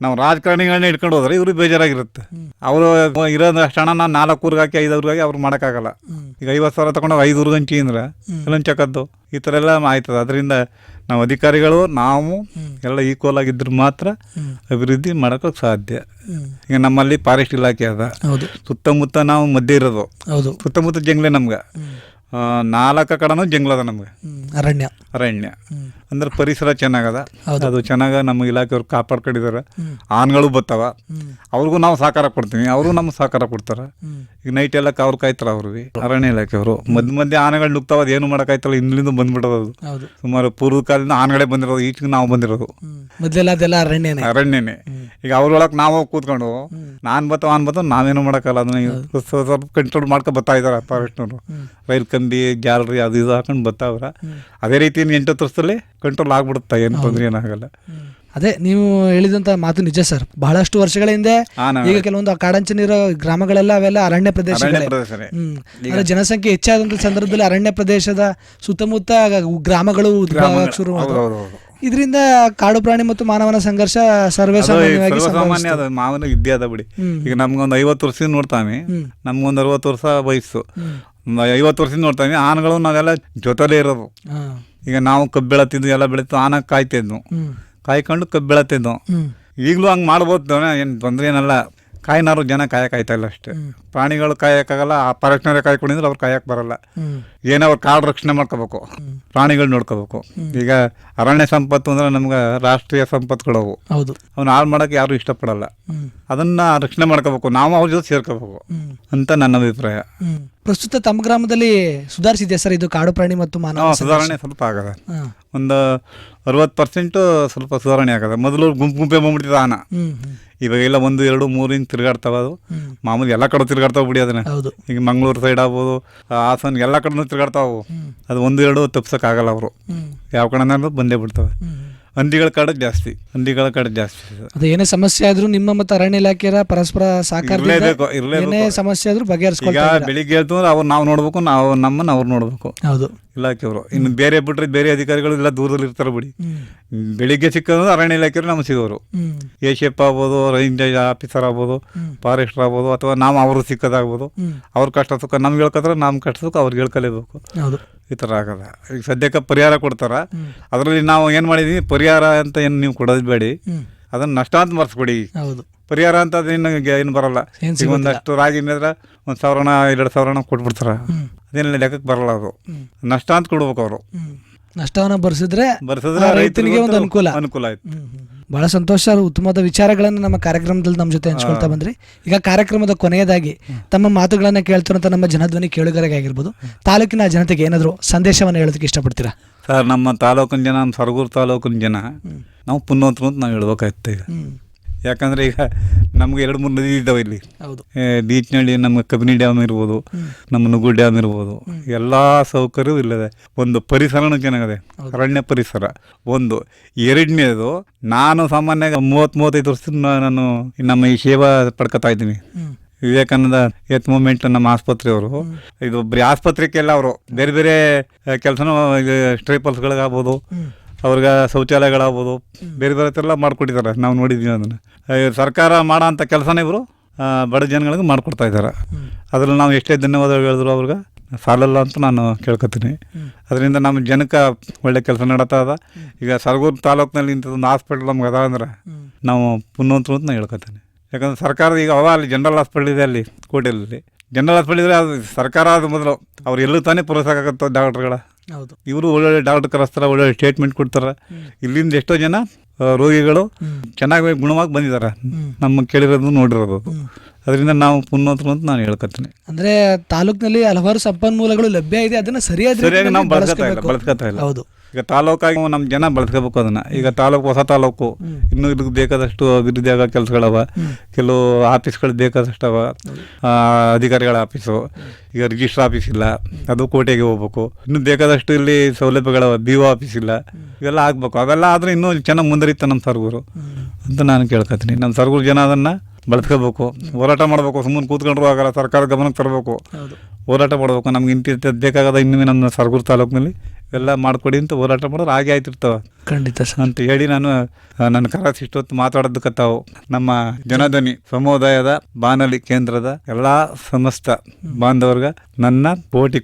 ನಾವು ರಾಜಕಾರಣಿಗಳನ್ನ ಇಟ್ಕೊಂಡು ಹೋದ್ರೆ ಇವ್ರಿಗೆ ಬೇಜಾರಾಗಿರುತ್ತೆ. ಅವರು ಇರೋದಷ್ಟು ಹಣ ನಾನು 4 ಊರಿಗೆ ಹಾಕಿ 5 ಊರಿಗೆ ಅವ್ರು ಮಾಡೋಕ್ಕಾಗಲ್ಲ. ಈಗ 50,000 ತಗೊಂಡು 5 ಊರಿಗೆ ಹಂಚಿ ಅಂದ್ರೆ ಎಲ್ಲ ಚಕ್ಕದ್ದು ಈ ಥರ ಎಲ್ಲ ಆಯ್ತದೆ. ಅದರಿಂದ ನಾವು ಅಧಿಕಾರಿಗಳು ನಾವು ಎಲ್ಲ ಈಕ್ವಲ್ ಆಗಿದ್ರೆ ಮಾತ್ರ ಅಭಿವೃದ್ಧಿ ಮಾಡೋಕ್ಕೆ ಸಾಧ್ಯ. ಈಗ ನಮ್ಮಲ್ಲಿ ಫಾರೆಸ್ಟ್ ಇಲಾಖೆ ಅದ, ಸುತ್ತಮುತ್ತ ನಾವು ಮಧ್ಯೆ ಇರೋದು, ಸುತ್ತಮುತ್ತ ಜಂಗ್ಲೆ. ನಮ್ಗೆ 4 ಕಡೆನೂ ಜಂಗ್ಲ ಅದ, ನಮ್ಗೆ ಅರಣ್ಯ. ಅಂದ್ರೆ ಪರಿಸರ ಚೆನ್ನಾಗದ, ಹೌದು. ಅದು ಚೆನ್ನಾಗ ನಮ್ಮ ಇಲಾಖೆಯವ್ರು ಕಾಪಾಡ್ಕೊಂಡಿದ್ದಾರೆ. ಆನೆಗಳು ಬರ್ತಾವ, ಅವ್ರಿಗೂ ನಾವು ಸಹಕಾರ ಕೊಡ್ತೀವಿ, ಅವರು ನಮ್ಗೆ ಸಹಕಾರ ಕೊಡ್ತಾರೆ. ಈಗ ನೈಟ್ ಎಲ್ಲ ಅವ್ರು ಕಾಯ್ತಾರ ಅವ್ರಿಗೆ ಅರಣ್ಯ ಇಲಾಖೆಯವರು. ಮಧ್ಯೆ ಆನೆಗಳು ನುಗ್ತಾವ, ಅದು ಏನು ಮಾಡೋಕ್ಕಾಯ್ತಲ್ಲ, ಹಿಂದ್ಲಿಂದ ಬಂದ್ಬಿಡೋದು. ಹೌದು. ಸುಮಾರು ಪೂರ್ವ ಕಾಲದಿಂದ ಆನೆಗಳೇ ಬಂದಿರೋದು, ಈಚೆಗೆ ನಾವು ಬಂದಿರೋದು ಮೊದಲೆಲ್ಲ ಅದೆಲ್ಲ ಅರಣ್ಯನೇ. ಈಗ ಅವ್ರೊಳಗೆ ನಾವು ಕೂತ್ಕೊಂಡು ನಾನ್ ಬತ್ತಾವ ನಾವೇನು ಮಾಡೋಕ್ಕಲ್ಲ, ಅದನ್ನ ಸ್ವಲ್ಪ ಕಂಟ್ರೋಲ್ ಮಾಡ್ಕೊ ಬರ್ತಾ ಇದಾರೆ ಫಾರೆಸ್ಟ್ನವರು. ರೈಲ್ ಕಂಬಿ ಜಾಲರಿ ಅದು ಇದು ಹಾಕೊಂಡು ಬರ್ತಾವ್ರ. ಅದೇ ರೀತಿ 8 ವರ್ಷದಲ್ಲಿ ಕಂಟ್ರೋಲ್ ಆಗ್ಬಿಡುತ್ತೆ, ಏನು ತೊಂದರೆ ಏನಾಗಲ್ಲ. ಅದೇ ನೀವು ಹೇಳಿದಂತ ಮಾತು ನಿಜ ಸರ್. ಬಹಳಷ್ಟು ವರ್ಷಗಳ ಹಿಂದೆ ಈಗ ಕೆಲವೊಂದು ಕಾಡಂಚನಿರೋ ಗ್ರಾಮಗಳೆಲ್ಲ ಅವೆಲ್ಲ ಅರಣ್ಯ ಪ್ರದೇಶಗಳೇ. ಅಂದ್ರೆ ಜನಸಂಖ್ಯೆ ಹೆಚ್ಚಾದಂತ ಸಂದರ್ಭದಲ್ಲಿ ಅರಣ್ಯ ಪ್ರದೇಶದ ಸುತ್ತಮುತ್ತ ಗ್ರಾಮಗಳು ಉದ್ಭವ ಶುರು. ಇದರಿಂದ ಕಾಡು ಪ್ರಾಣಿ ಮತ್ತು ಮಾನವನ ಸಂಘರ್ಷ ಸರ್ವೇಸಾಮಾನ್ಯ. ಅದು ಮಾವನ ವಿದ್ಯೆ ಅದ ಬಿಡಿ. ಈಗ ನಮ್ಗೊಂದು 50 ವರ್ಷದಿಂದ ನೋಡ್ತಾನೆ, ನಮ್ಗೊಂದು 60 ವರ್ಷ ವಯಸ್ಸು, 50 ವರ್ಷದಿಂದ ನೋಡ್ತಾನೆ. ಆನೆಗಳು ನಾವೆಲ್ಲ ಜೊತೆಲೇ ಇರೋದು. ಈಗ ನಾವು ಕಬ್ಬು ಬೆಳತಿದ್ವು, ಎಲ್ಲ ಬೆಳೀತು, ಆನೆ ಕಾಯ್ತಿದ್ವು, ಕಾಯ್ಕೊಂಡು ಕಬ್ಬು ಬೆಳತಿದ್ವು. ಈಗಲೂ ಹಂಗೆ ಮಾಡ್ಬೋದು, ಏನು ತೊಂದರೆ ಏನಲ್ಲ. ಕಾಯಿನಾರು ಜನ ಕಾಯಕ್ಕಾಯ್ತಾ ಇಲ್ಲ ಅಷ್ಟೇ. ಪ್ರಾಣಿಗಳು ಕಾಯಕ್ಕಾಗಲ್ಲ, ಆ ಫಾರೆಸ್ಟ್ನವರೇ ಕಾಯ್ಕೊಂಡಿದ್ರೆ ಅವ್ರು ಕಾಯಕ್ಕೆ ಬರಲ್ಲ. ಏನೋ ಅವ್ರು ಕಾಡು ರಕ್ಷಣೆ ಮಾಡ್ಕೋಬೇಕು, ಪ್ರಾಣಿಗಳು ನೋಡ್ಕೋಬೇಕು. ಈಗ ಅರಣ್ಯ ಸಂಪತ್ತು ಅಂದ್ರೆ ನಮ್ಗೆ ರಾಷ್ಟ್ರೀಯ ಸಂಪತ್ತುಗಳು ಅವು. ಅವ್ನ ಹಾಳು ಮಾಡೋಕೆ ಯಾರು ಇಷ್ಟಪಡಲ್ಲ. ಅದನ್ನ ರಕ್ಷಣೆ ಮಾಡ್ಕೋಬೇಕು, ನಾವು ಅವ್ರ ಜೊತೆ ಸೇರ್ಕೋಬೇಕು ಅಂತ ನನ್ನ ಅಭಿಪ್ರಾಯ. ಪ್ರಸ್ತುತ ತಮ್ಮ ಗ್ರಾಮದಲ್ಲಿ ಸುಧಾರಿಸಿದೆ ಸರ್ ಇದು ಕಾಡು ಪ್ರಾಣಿ ಮತ್ತು ಮಾನವ ಸುಧಾರಣೆ ಸ್ವಲ್ಪ ಆಗದ. ಒಂದು 60% ಸ್ವಲ್ಪ ಸುಧಾರಣೆ ಆಗದ. ಮೊದಲು ಗುಂಪೆ ಬಂದ್ಬಿಡ್ತಿದ ಆನ, ಇವಾಗ ಎಲ್ಲ 1, 2, 3 ಇಂಚ್ ತಿರ್ಗಾಡ್ತಾವ. ಅದು ಮಾಮೂಲಿ ಎಲ್ಲ ಕಡೆ ತಿರ್ಗಾಡ್ತಾವ ಬಿಡಿ. ಅದನ್ನ ಈಗ ಮಂಗಳೂರು ಸೈಡ್ ಆಗ್ಬೋದು, ಹಾಸನ ಎಲ್ಲ ಕಡೆ ತಿರ್ಗಾಡ್ತಾವು. ಅದು 1, 2 ತಪ್ಸಕ್ ಆಗಲ್ಲ. ಅವರು ಯಾವ ಕಡೆ ಬಂದೇ ಬಿಡ್ತಾವೆ. ಹಂದಿಗಳ ಕಾಡು ಜಾಸ್ತಿ. ಅದು ಏನೇ ಸಮಸ್ಯೆ ಆದ್ರೂ ನಿಮ್ಮ ಮತ್ತು ಅರಣ್ಯ ಇಲಾಖೆಯ ಪರಸ್ಪರ ಸಹಕಾರ ಏನೇ ಸಮಸ್ಯೆ ಆದ್ರೂ ಬಗೆಹರಿಸ್ಕೊಳ್ತಾರೆ. ಬೆಳಿಗ್ಗೆ ಹೇಳ್ತಂದ್ರೆ ಅವ್ರು ನಾವು ನೋಡ್ಬೇಕು, ನಾವು ನಮ್ಮನ್ನ ಅವ್ರು ನೋಡ್ಬೇಕು. ಹೌದು, ಇಲಾಖೆಯವರು. ಇನ್ನು ಬೇರೆ ಬಿಟ್ರೆ ಬೇರೆ ಅಧಿಕಾರಿಗಳು ಎಲ್ಲ ದೂರದಲ್ಲಿ ಇರ್ತಾರೆ ಬಿಡಿ. ಬೆಳಿಗ್ಗೆ ಸಿಕ್ಕಂದ್ರೆ ಅರಣ್ಯ ಇಲಾಖೆಯವರು ನಮ್ಗೆ ಸಿಗೋರು. ಎಶೆಪ್ ಆಗ್ಬೋದು, ರೇಂಜ್ ಆಫೀಸರ್ ಆಗ್ಬೋದು, ಫಾರೆಸ್ಟರ್ ಆಗ್ಬೋದು, ಅಥವಾ ನಾವು ಅವರು ಸಿಕ್ಕದಾಗ್ಬೋದು. ಅವ್ರ ಕಷ್ಟ ಸುಖ ನಮ್ಗೆ ಹೇಳ್ಕೊತಾರೆ, ನಮ್ಮ ಕಷ್ಟ ಸುಖ ಅವ್ರಿಗೆ ಹೇಳ್ಕೊಲೇಬೇಕು. ಈ ಥರ ಆಗದ. ಈಗ ಸದ್ಯಕ್ಕೆ ಪರಿಹಾರ ಕೊಡ್ತಾರ. ಅದರಲ್ಲಿ ನಾವು ಏನು ಮಾಡಿದೀವಿ, ಪರಿಹಾರ ಅಂತ ಏನು ನೀವು ಕೊಡೋದು ಬೇಡಿ, ಅದನ್ನ ನಷ್ಟ ಅಂತ ಮರ್ಸ್ಕೊಡಿ. ಪರಿಹಾರ ಅಂತ ಏನು ಬರಲ್ಲ. ಈಗ ಒಂದಷ್ಟು ರಾಗಿ ಇದ್ರೆ 1,000 2,000 ಕೊಟ್ಬಿಡ್ತಾರ. ಅದೇನೆಲ್ಲ ಲೆಕ್ಕಕ್ಕೆ ಬರಲ್ಲ. ಅದು ನಷ್ಟ ಅಂತ ಕೊಡ್ಬೇಕು. ಅವರು ನಷ್ಟವನ್ನ ಬರ್ಸಿದ್ರೆ ರೈತರಿಗೆ ಒಂದು ಅನುಕೂಲ ಆಯ್ತು. ಬಹಳ ಸಂತೋಷ. ಉತ್ತಮವಾದ ವಿಚಾರಗಳನ್ನು ನಮ್ಮ ಕಾರ್ಯಕ್ರಮದಲ್ಲಿ ನಮ್ಮ ಜೊತೆ ಹಂಚ್ಕೊಳ್ತಾ ಬಂದ್ರಿ. ಈಗ ಕಾರ್ಯಕ್ರಮದ ಕೊನೆಯದಾಗಿ ತಮ್ಮ ಮಾತುಗಳನ್ನ ಕೇಳ್ತಿರೋಂಥ ನಮ್ಮ ಜನಧ್ವನಿ ಕೇಳುಗರಿಗೆ ಆಗಿರ್ಬೋದು, ತಾಲೂಕಿನ ಜನತೆಗೆ ಏನಾದರೂ ಸಂದೇಶವನ್ನು ಹೇಳೋದಕ್ಕೆ ಇಷ್ಟಪಡ್ತೀರಾ ಸರ್? ನಮ್ಮ ತಾಲೂಕಿನ ಜನ, ನಮ್ಮ ಸರಗೂರು ತಾಲೂಕಿನ ಜನ ನಾವು ಪುಣ್ಯವಂತರು ಅಂತ ನಾವು ಹೇಳ್ಬೇಕಾಯ್ತು. ಈಗ ಯಾಕಂದರೆ ಈಗ ನಮ್ಗೆ 2-3 ನದಿ ಇದ್ದಾವೆ ಇಲ್ಲಿ. ಬೀಚ್ನಳ್ಳಿ ನಮ್ಗೆ ಕಬಿನಿ ಡ್ಯಾಮ್ ಇರ್ಬೋದು, ನಮ್ಮ ನುಗ್ಗು ಡ್ಯಾಮ್ ಇರ್ಬೋದು. ಎಲ್ಲ ಸೌಕರ್ಯವೂ ಇಲ್ಲದೆ. ಒಂದು ಪರಿಸರನೂ ಚೆನ್ನಾಗಿದೆ, ಅರಣ್ಯ ಪರಿಸರ ಒಂದು. ಎರಡನೇದು, ನಾನು ಸಾಮಾನ್ಯವಾಗಿ 30-35 ವರ್ಷದಿಂದ ನಾನು ನಮ್ಮ ಈ ಸೇವಾ ಪಡ್ಕೊತಾ ಇದ್ದೀನಿ. ವಿವೇಕಾನಂದ ಎತ್ ಮೂಮೆಂಟ್ ನಮ್ಮ ಆಸ್ಪತ್ರೆಯವರು. ಇದು ಬರೀ ಆಸ್ಪತ್ರೆಗೆಲ್ಲ ಅವರು ಬೇರೆ ಬೇರೆ ಕೆಲಸನೂ ಸ್ಟ್ರೈಪಲ್ಸ್ಗಳಿಗಾಗ್ಬೋದು, ಅವ್ರಿಗೆ ಶೌಚಾಲಯಗಳಾಗ್ಬೋದು, ಬೇರೆ ಬೇರೆ ಥರ ಮಾಡ್ಕೊಟ್ಟಿದ್ದಾರೆ. ನಾವು ನೋಡಿದ್ವಿ ಅದನ್ನು. ಸರ್ಕಾರ ಮಾಡೋ ಅಂಥ ಕೆಲಸನೇ ಇವರು ಬಡ ಜನಗಳಿಗೆ ಮಾಡಿಕೊಡ್ತಾ ಇದ್ದಾರೆ. ಅದ್ರಲ್ಲಿ ನಾವು ಎಷ್ಟೇ ಧನ್ಯವಾದಗಳು ಹೇಳಿದ್ರು ಅವ್ರಿಗೆ ಸಾಲಲ್ಲ ಅಂತ ನಾನು ಕೇಳ್ಕೊತೀನಿ. ಅದರಿಂದ ನಮ್ಮ ಜನಕ್ಕೆ ಒಳ್ಳೆ ಕೆಲಸ ನಡೀತಾ ಅದ. ಈಗ ಸರಗೂರು ತಾಲೂಕಿನಲ್ಲಿ ಇಂಥದ್ದೊಂದು ಹಾಸ್ಪಿಟ್ಲ್ ನಮ್ಗೆ ಅದ ಅಂದ್ರೆ ನಾವು ಪುಣ್ಯವಂತರು ಅಂತ ನಾನು ಹೇಳ್ಕೊತೀನಿ. ಯಾಕಂದ್ರೆ ಸರ್ಕಾರದ ಈಗ ಅಲ್ಲಿ ಜನರಲ್ ಹಾಸ್ಪಿಟ್ಲ್ ಇದೆ, ಅಲ್ಲಿ ಕೋಟೆಯಲ್ಲಿ ಜನರಲ್ ಹಾಸ್ಪಿಟ್ಲ್ ಇದ್ರೆ ಅದು ಸರ್ಕಾರ ಆದ ಮೊದಲು ಅವ್ರು ಎಲ್ಲೂ ತಾನೇ ಪೂರೈಸೋಕ್ಕಾಗತ್ತೋ ಡಾಕ್ಟ್ರುಗಳ. ಇವರು ಒಳ್ಳೊಳ್ಳೆ ಡಾಕ್ಟರ್ ಕರೆಸ್ತಾರೆ, ಒಳ್ಳೊಳ್ಳೆ ಸ್ಟೇಟ್ಮೆಂಟ್ ಕೊಡ್ತಾರೆ. ಇಲ್ಲಿಂದ ಎಷ್ಟೋ ಜನ ರೋಗಿಗಳು ಚೆನ್ನಾಗಿ ಗುಣವಾಗಿ ಬಂದಿದ್ದಾರೆ, ನಮ್ಮ ಕೇಳಿರೋದು ನೋಡಿರೋದು. ಅದರಿಂದ ನಾವು ಪುಣ್ಯವಂತರು ಅಂತ ನಾನು ಹೇಳ್ಕೊತೀನಿ. ಅಂದ್ರೆ ತಾಲೂಕಿನಲ್ಲಿ ಹಲವಾರು ಸಂಪನ್ಮೂಲಗಳು ಲಭ್ಯ ಇದೆ, ಅದನ್ನ ಸರಿಯಾಗಿ ನಾವು ಬಳಸ್ಕೊತಾ ಇಲ್ಲ. ಹೌದು, ಈಗ ತಾಲೂಕಾಗಿ ನಮ್ಮ ಜನ ಬಳಸ್ಕೋಬೇಕು ಅದನ್ನ. ಈಗ ತಾಲೂಕು ಹೊಸ ತಾಲೂಕು, ಇನ್ನೂ ಇದಕ್ಕೆ ಬೇಕಾದಷ್ಟು ಅಭಿವೃದ್ಧಿ ಆಗೋ ಕೆಲಸಗಳವ. ಕೆಲವು ಆಫೀಸ್ಗಳು ಬೇಕಾದಷ್ಟು ಅವ, ಅಧಿಕಾರಿಗಳ ಆಫೀಸು. ಈಗ ರಿಜಿಸ್ಟರ್ ಆಫೀಸ್ ಇಲ್ಲ, ಅದು ಕೋಟೆಗೆ ಹೋಗ್ಬೇಕು. ಇನ್ನು ಬೇಕಾದಷ್ಟು ಇಲ್ಲಿ ಸೌಲಭ್ಯಗಳವ, BO ಆಫೀಸ್ ಇಲ್ಲ. ಇವೆಲ್ಲ ಆಗ್ಬೇಕು. ಅವೆಲ್ಲ ಆದ್ರೆ ಇನ್ನೂ ಚೆನ್ನಾಗಿ ಮುಂದರಿತ ನಮ್ಮ ಸರಗೂರು ಅಂತ ನಾನು ಕೇಳ್ಕೊತೀನಿ. ನಮ್ಮ ಸರಗೂರು ಜನ ಅದನ್ನ ಬಳಸ್ಕೋಬೇಕು, ಹೋರಾಟ ಮಾಡಬೇಕು. ಸುಮ್ಮನೆ ಕೂತ್ಕೊಂಡ್ರು ಆಗಲ್ಲ, ಸರ್ಕಾರ ಗಮನಕ್ಕೆ ತರಬೇಕು, ಹೋರಾಟ ಮಾಡಬೇಕು. ನಮ್ಗೆ ಇಂಥ ಬೇಕಾಗದ ಇನ್ನೂ ನಮ್ಮ ಸರಗೂರು ತಾಲೂಕಿನಲ್ಲಿ ಎಲ್ಲ ಮಾಡಿಕೊಡಿ ಅಂತ ಹೋರಾಟ ಮಾಡೋರು ಹಾಗೆ ಆಯ್ತಿರ್ತಾವೆ. ಖಂಡಿತ ಅಂತ ಹೇಳಿ ನಾನು ನನ್ನ ಕರೆಸಿ ಇಷ್ಟೊತ್ತು ಮಾತಾಡೋದಕ್ಕೆ ತಾವು ನಮ್ಮ ಜನಧ್ವನಿ ಸಮುದಾಯದ ಬಾನುಲಿ ಕೇಂದ್ರದ ಎಲ್ಲ ಸಮಸ್ತ ಬಾಂಧವರ್ಗ ನನ್ನ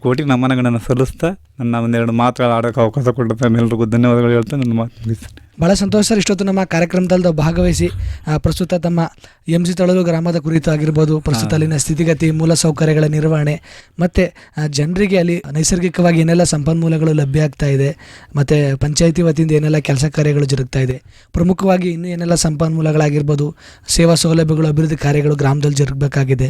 ಕೋಟಿ ನಮನಗಳನ್ನು ಸಲ್ಲಿಸ್ತಾ ನನ್ನ ಒಂದೆರಡು ಮಾತುಗಳು ಆಡೋಕ್ಕೆ ಅವಕಾಶ ಕೊಡ್ತಾ ಎಲ್ರಿಗೂ ಧನ್ಯವಾದಗಳು ಹೇಳ್ತಾ ನನ್ನ ಮಾತು ಮುಗಿಸ್ತೇನೆ. ಭಾಳ ಸಂತೋಷ ಸರ್. ಇಷ್ಟೊತ್ತು ನಮ್ಮ ಕಾರ್ಯಕ್ರಮದಲ್ಲಿ ಭಾಗವಹಿಸಿ ಪ್ರಸ್ತುತ ತಮ್ಮ MC ತಳಲು ಗ್ರಾಮದ ಕುರಿತು ಆಗಿರ್ಬೋದು, ಪ್ರಸ್ತುತ ಅಲ್ಲಿನ ಸ್ಥಿತಿಗತಿ, ಮೂಲಸೌಕರ್ಯಗಳ ನಿರ್ವಹಣೆ ಮತ್ತು ಜನರಿಗೆ ಅಲ್ಲಿ ನೈಸರ್ಗಿಕವಾಗಿ ಏನೆಲ್ಲ ಸಂಪನ್ಮೂಲಗಳು ಲಭ್ಯ ಆಗ್ತಾ ಇದೆ, ಮತ್ತು ಪಂಚಾಯಿತಿ ವತಿಯಿಂದ ಏನೆಲ್ಲ ಕೆಲಸ ಕಾರ್ಯಗಳು ಜರುಗ್ತಾ ಇದೆ, ಪ್ರಮುಖವಾಗಿ ಇನ್ನೂ ಏನೆಲ್ಲ ಸಂಪನ್ಮೂಲಗಳಾಗಿರ್ಬೋದು, ಸೇವಾ ಸೌಲಭ್ಯಗಳು, ಅಭಿವೃದ್ಧಿ ಕಾರ್ಯಗಳು ಗ್ರಾಮದಲ್ಲಿ ಜರುಗಬೇಕಾಗಿದೆ.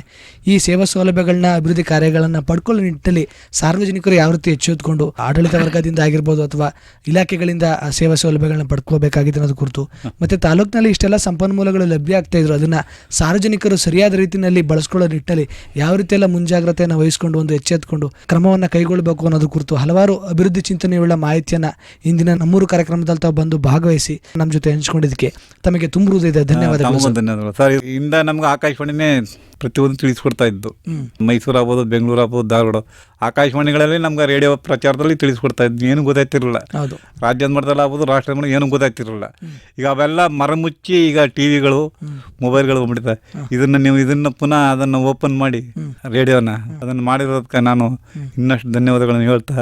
ಈ ಸೇವಾ ಸೌಲಭ್ಯಗಳನ್ನ, ಅಭಿವೃದ್ಧಿ ಕಾರ್ಯಗಳನ್ನು ಪಡ್ಕೊಳ್ಳೋ ನಿಟ್ಟಿನಲ್ಲಿ ಸಾರ್ವಜನಿಕರು ಯಾವ ರೀತಿ ಎಚ್ಚೆತ್ತುಕೊಂಡು ಆಡಳಿತ ವರ್ಗದಿಂದ ಆಗಿರ್ಬೋದು ಅಥವಾ ಇಲಾಖೆಗಳಿಂದ ಸೇವಾ ಸೌಲಭ್ಯಗಳನ್ನ ಪಡ್ಕೋಬೇಕಾಗಿದೆ ಅನ್ನೋದು ಕುರಿತು, ಮತ್ತು ತಾಲೂಕಿನಲ್ಲಿ ಇಷ್ಟೆಲ್ಲ ಸಂಪನ್ಮೂಲಗಳು ಲಭ್ಯ ಆಗ್ತಾ ಇದ್ರು, ಅದನ್ನು ಸಾರ್ವಜನಿಕರು ಸರಿಯಾದ ರೀತಿಯಲ್ಲಿ ಬಳಸ್ಕೊಳ್ಳೋ ನಿಟ್ಟಿನಲ್ಲಿ ಯಾವ ರೀತಿಯೆಲ್ಲ ಮುಂಜಾಗ್ರತೆಯನ್ನು ವಹಿಸಿಕೊಂಡು ಒಂದು ಎಚ್ಚೆತ್ತುಕೊಂಡು ಕ್ರಮವನ್ನು ಕೈಗೊಳ್ಳಬೇಕು ಅನ್ನೋದ್ರ ಕುರಿತು ಹಲವಾರು ಅಭಿವೃದ್ಧಿ ಚಿಂತನೆಯುಳ್ಳ ಮಾಹಿತಿಯನ್ನು ಇಂದಿನ ನಮ್ಮೂರು ಕಾರ್ಯಕ್ರಮದಲ್ಲಿ ತಾವು ಬಂದು ಭಾಗವಹಿಸಿ ನಮ್ಮ ಜೊತೆ ಹಂಚಿಕೊಂಡಿದ್ದಕ್ಕೆ ತಮಗೆ ತುಂಬ ಹೃದಯದ ಧನ್ಯವಾದಗಳು ಸರ್. ಧನ್ಯವಾದಗಳು ಸರ್. ಇಂದ ನಮ್ಗೆ ಆಕಾಶವಾಣಿನೇ ಪ್ರತಿಯೊಂದು ತಿಳಿಸ್ಕೊಡ್ತಾ ಇದ್ದು. ಮೈಸೂರು ಆಗ್ಬೋದು, ಬೆಂಗಳೂರು ಆಗ್ಬೋದು, ಧಾರವಾಡ ಆಕಾಶವಾಣಿಗಳಲ್ಲಿ ನಮ್ಗೆ ರೇಡಿಯೋ ಪ್ರಚಾರದಲ್ಲಿ ತಿಳಿಸ್ಕೊಡ್ತಾ ಇದ್ದು. ಏನು ಗೊತ್ತಾಯ್ತಿರಲಿಲ್ಲ. ರಾಜ್ಯದ ಮಟ್ಟದಲ್ಲಿ ಆಗ್ಬೋದು, ರಾಷ್ಟ್ರದ ಮಟ್ಟ ಏನು ಗೊತ್ತಾಗ್ತಿರಲಿಲ್ಲ. ಈಗ ಅವೆಲ್ಲ ಮರಮುಚ್ಚಿ ಈಗ ಟಿವಿಗಳು, ಮೊಬೈಲ್ಗಳು ಬಂದ್ಬಿಡ್ತಾರೆ. ಇದನ್ನ ಪುನಃ ಅದನ್ನು ಓಪನ್ ಮಾಡಿ ರೇಡಿಯೋನ ಅದನ್ನು ಮಾಡಿರೋದಕ್ಕೆ ನಾನು ಇನ್ನಷ್ಟು ಧನ್ಯವಾದಗಳನ್ನು ಹೇಳ್ತಾ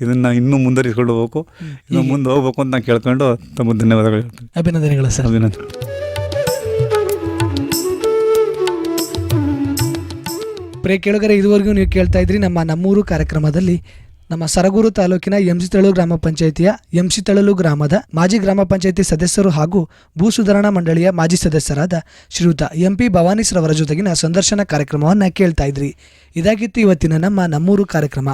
ಇದನ್ನು ಇನ್ನೂ ಮುಂದುವರಿಸಿಕೊಳ್ಳಬೇಕು, ಇನ್ನು ಮುಂದೆ ಹೋಗ್ಬೇಕು ಅಂತ ನಾನು ಕೇಳ್ಕೊಂಡು ತಮ್ಮ ಧನ್ಯವಾದಗಳು ಹೇಳ್ತೀನಿ. ಅಭಿನಂದನೆಗಳು ಸರ್. ಅಭಿನಂದನೆ. ಪ್ರಿಯ ಕೇಳುಗರೆ, ಇದುವರೆಗೂ ನೀವು ಕೇಳ್ತಾ ಇದ್ರಿ ನಮ್ಮೂರು ಕಾರ್ಯಕ್ರಮದಲ್ಲಿ ನಮ್ಮ ಸರಗೂರು ತಾಲೂಕಿನ MC ತಳಲು ಗ್ರಾಮ ಪಂಚಾಯಿತಿಯ MC ತಳಲು ಗ್ರಾಮದ ಮಾಜಿ ಗ್ರಾಮ ಪಂಚಾಯಿತಿ ಸದಸ್ಯರು ಹಾಗೂ ಭೂ ಸುಧಾರಣಾ ಮಂಡಳಿಯ ಮಾಜಿ ಸದಸ್ಯರಾದ ಶ್ರೀಯುತ MP ಭವಾನೀಸ್ ರವರ ಜೊತೆಗಿನ ಸಂದರ್ಶನ ಕಾರ್ಯಕ್ರಮವನ್ನು ಕೇಳ್ತಾ ಇದ್ರಿ. ಇದಾಗಿತ್ತು ಇವತ್ತಿನ ನಮ್ಮೂರು ಕಾರ್ಯಕ್ರಮ.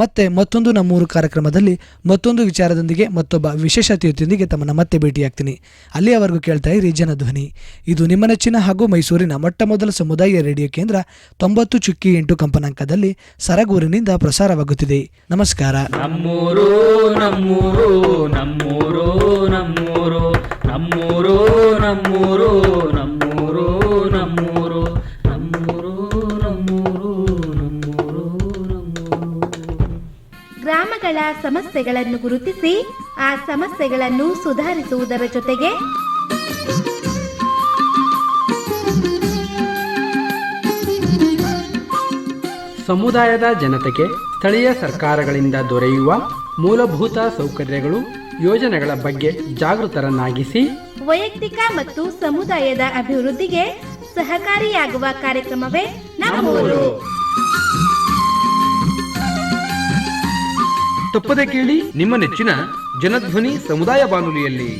ಮತ್ತೆ ಮತ್ತೊಂದು ನಮ್ಮೂರು ಕಾರ್ಯಕ್ರಮದಲ್ಲಿ ಮತ್ತೊಂದು ವಿಚಾರದೊಂದಿಗೆ ಮತ್ತೊಬ್ಬ ವಿಶೇಷ ಅತಿಥಿಯೊಂದಿಗೆ ತಮ್ಮನ್ನು ಮತ್ತೆ ಭೇಟಿಯಾಗ್ತೀನಿ. ಅಲ್ಲಿಯವರೆಗೂ ಕೇಳ್ತಾ ಇರಿ ಜನಧ್ವನಿ. ಇದು ನಿಮ್ಮ ನೆಚ್ಚಿನ ಹಾಗೂ ಮೈಸೂರಿನ ಮೊಟ್ಟಮೊದಲ ಸಮುದಾಯ ರೇಡಿಯೋ ಕೇಂದ್ರ 90.8 ಕಂಪನಾಂಕದಲ್ಲಿ ಸರಗೂರಿನಿಂದ ಪ್ರಸಾರವಾಗುತ್ತಿದೆ. ನಮಸ್ಕಾರ. ನಮ್ಮೂರು ನಮ್ಮೂರು ನಮ್ಮೂರು ನಮ್ಮೂರು ನಮ್ಮೂರು ನಮ್ಮೂರು ನಮ್ಮೂರು ನಮ್ಮೂರು ನಮ್ಮೂರು ನಮ್ಮೂರು ನಮ್ಮೂರು ನಮ್ಮೂರು. ಗ್ರಾಮಗಳ ಸಮಸ್ಯೆಗಳನ್ನು ಗುರುತಿಸಿ ಆ ಸಮಸ್ಯೆಗಳನ್ನು ಸುಧಾರಿಸುವುದರ ಜೊತೆಗೆ ಸಮುದಾಯದ ಜನತೆಗೆ ಸ್ಥಳೀಯ ಸರ್ಕಾರಗಳಿಂದ ದೊರೆಯುವ ಮೂಲಭೂತ ಸೌಕರ್ಯಗಳು, ಯೋಜನೆಗಳ ಬಗ್ಗೆ ಜಾಗೃತರನ್ನಾಗಿಸಿ ವೈಯಕ್ತಿಕ ಮತ್ತು ಸಮುದಾಯದ ಅಭಿವೃದ್ಧಿಗೆ ಸಹಕಾರಿಯಾಗುವ ಕಾರ್ಯಕ್ರಮವೇ ನಮ್ಮೂರು. ತಪ್ಪದೆ ಕೇಳಿ ನಿಮ್ಮ ನೆಚ್ಚಿನ ಜನಧ್ವನಿ ಸಮುದಾಯ ಬಾನುಲಿಯಲ್ಲಿ.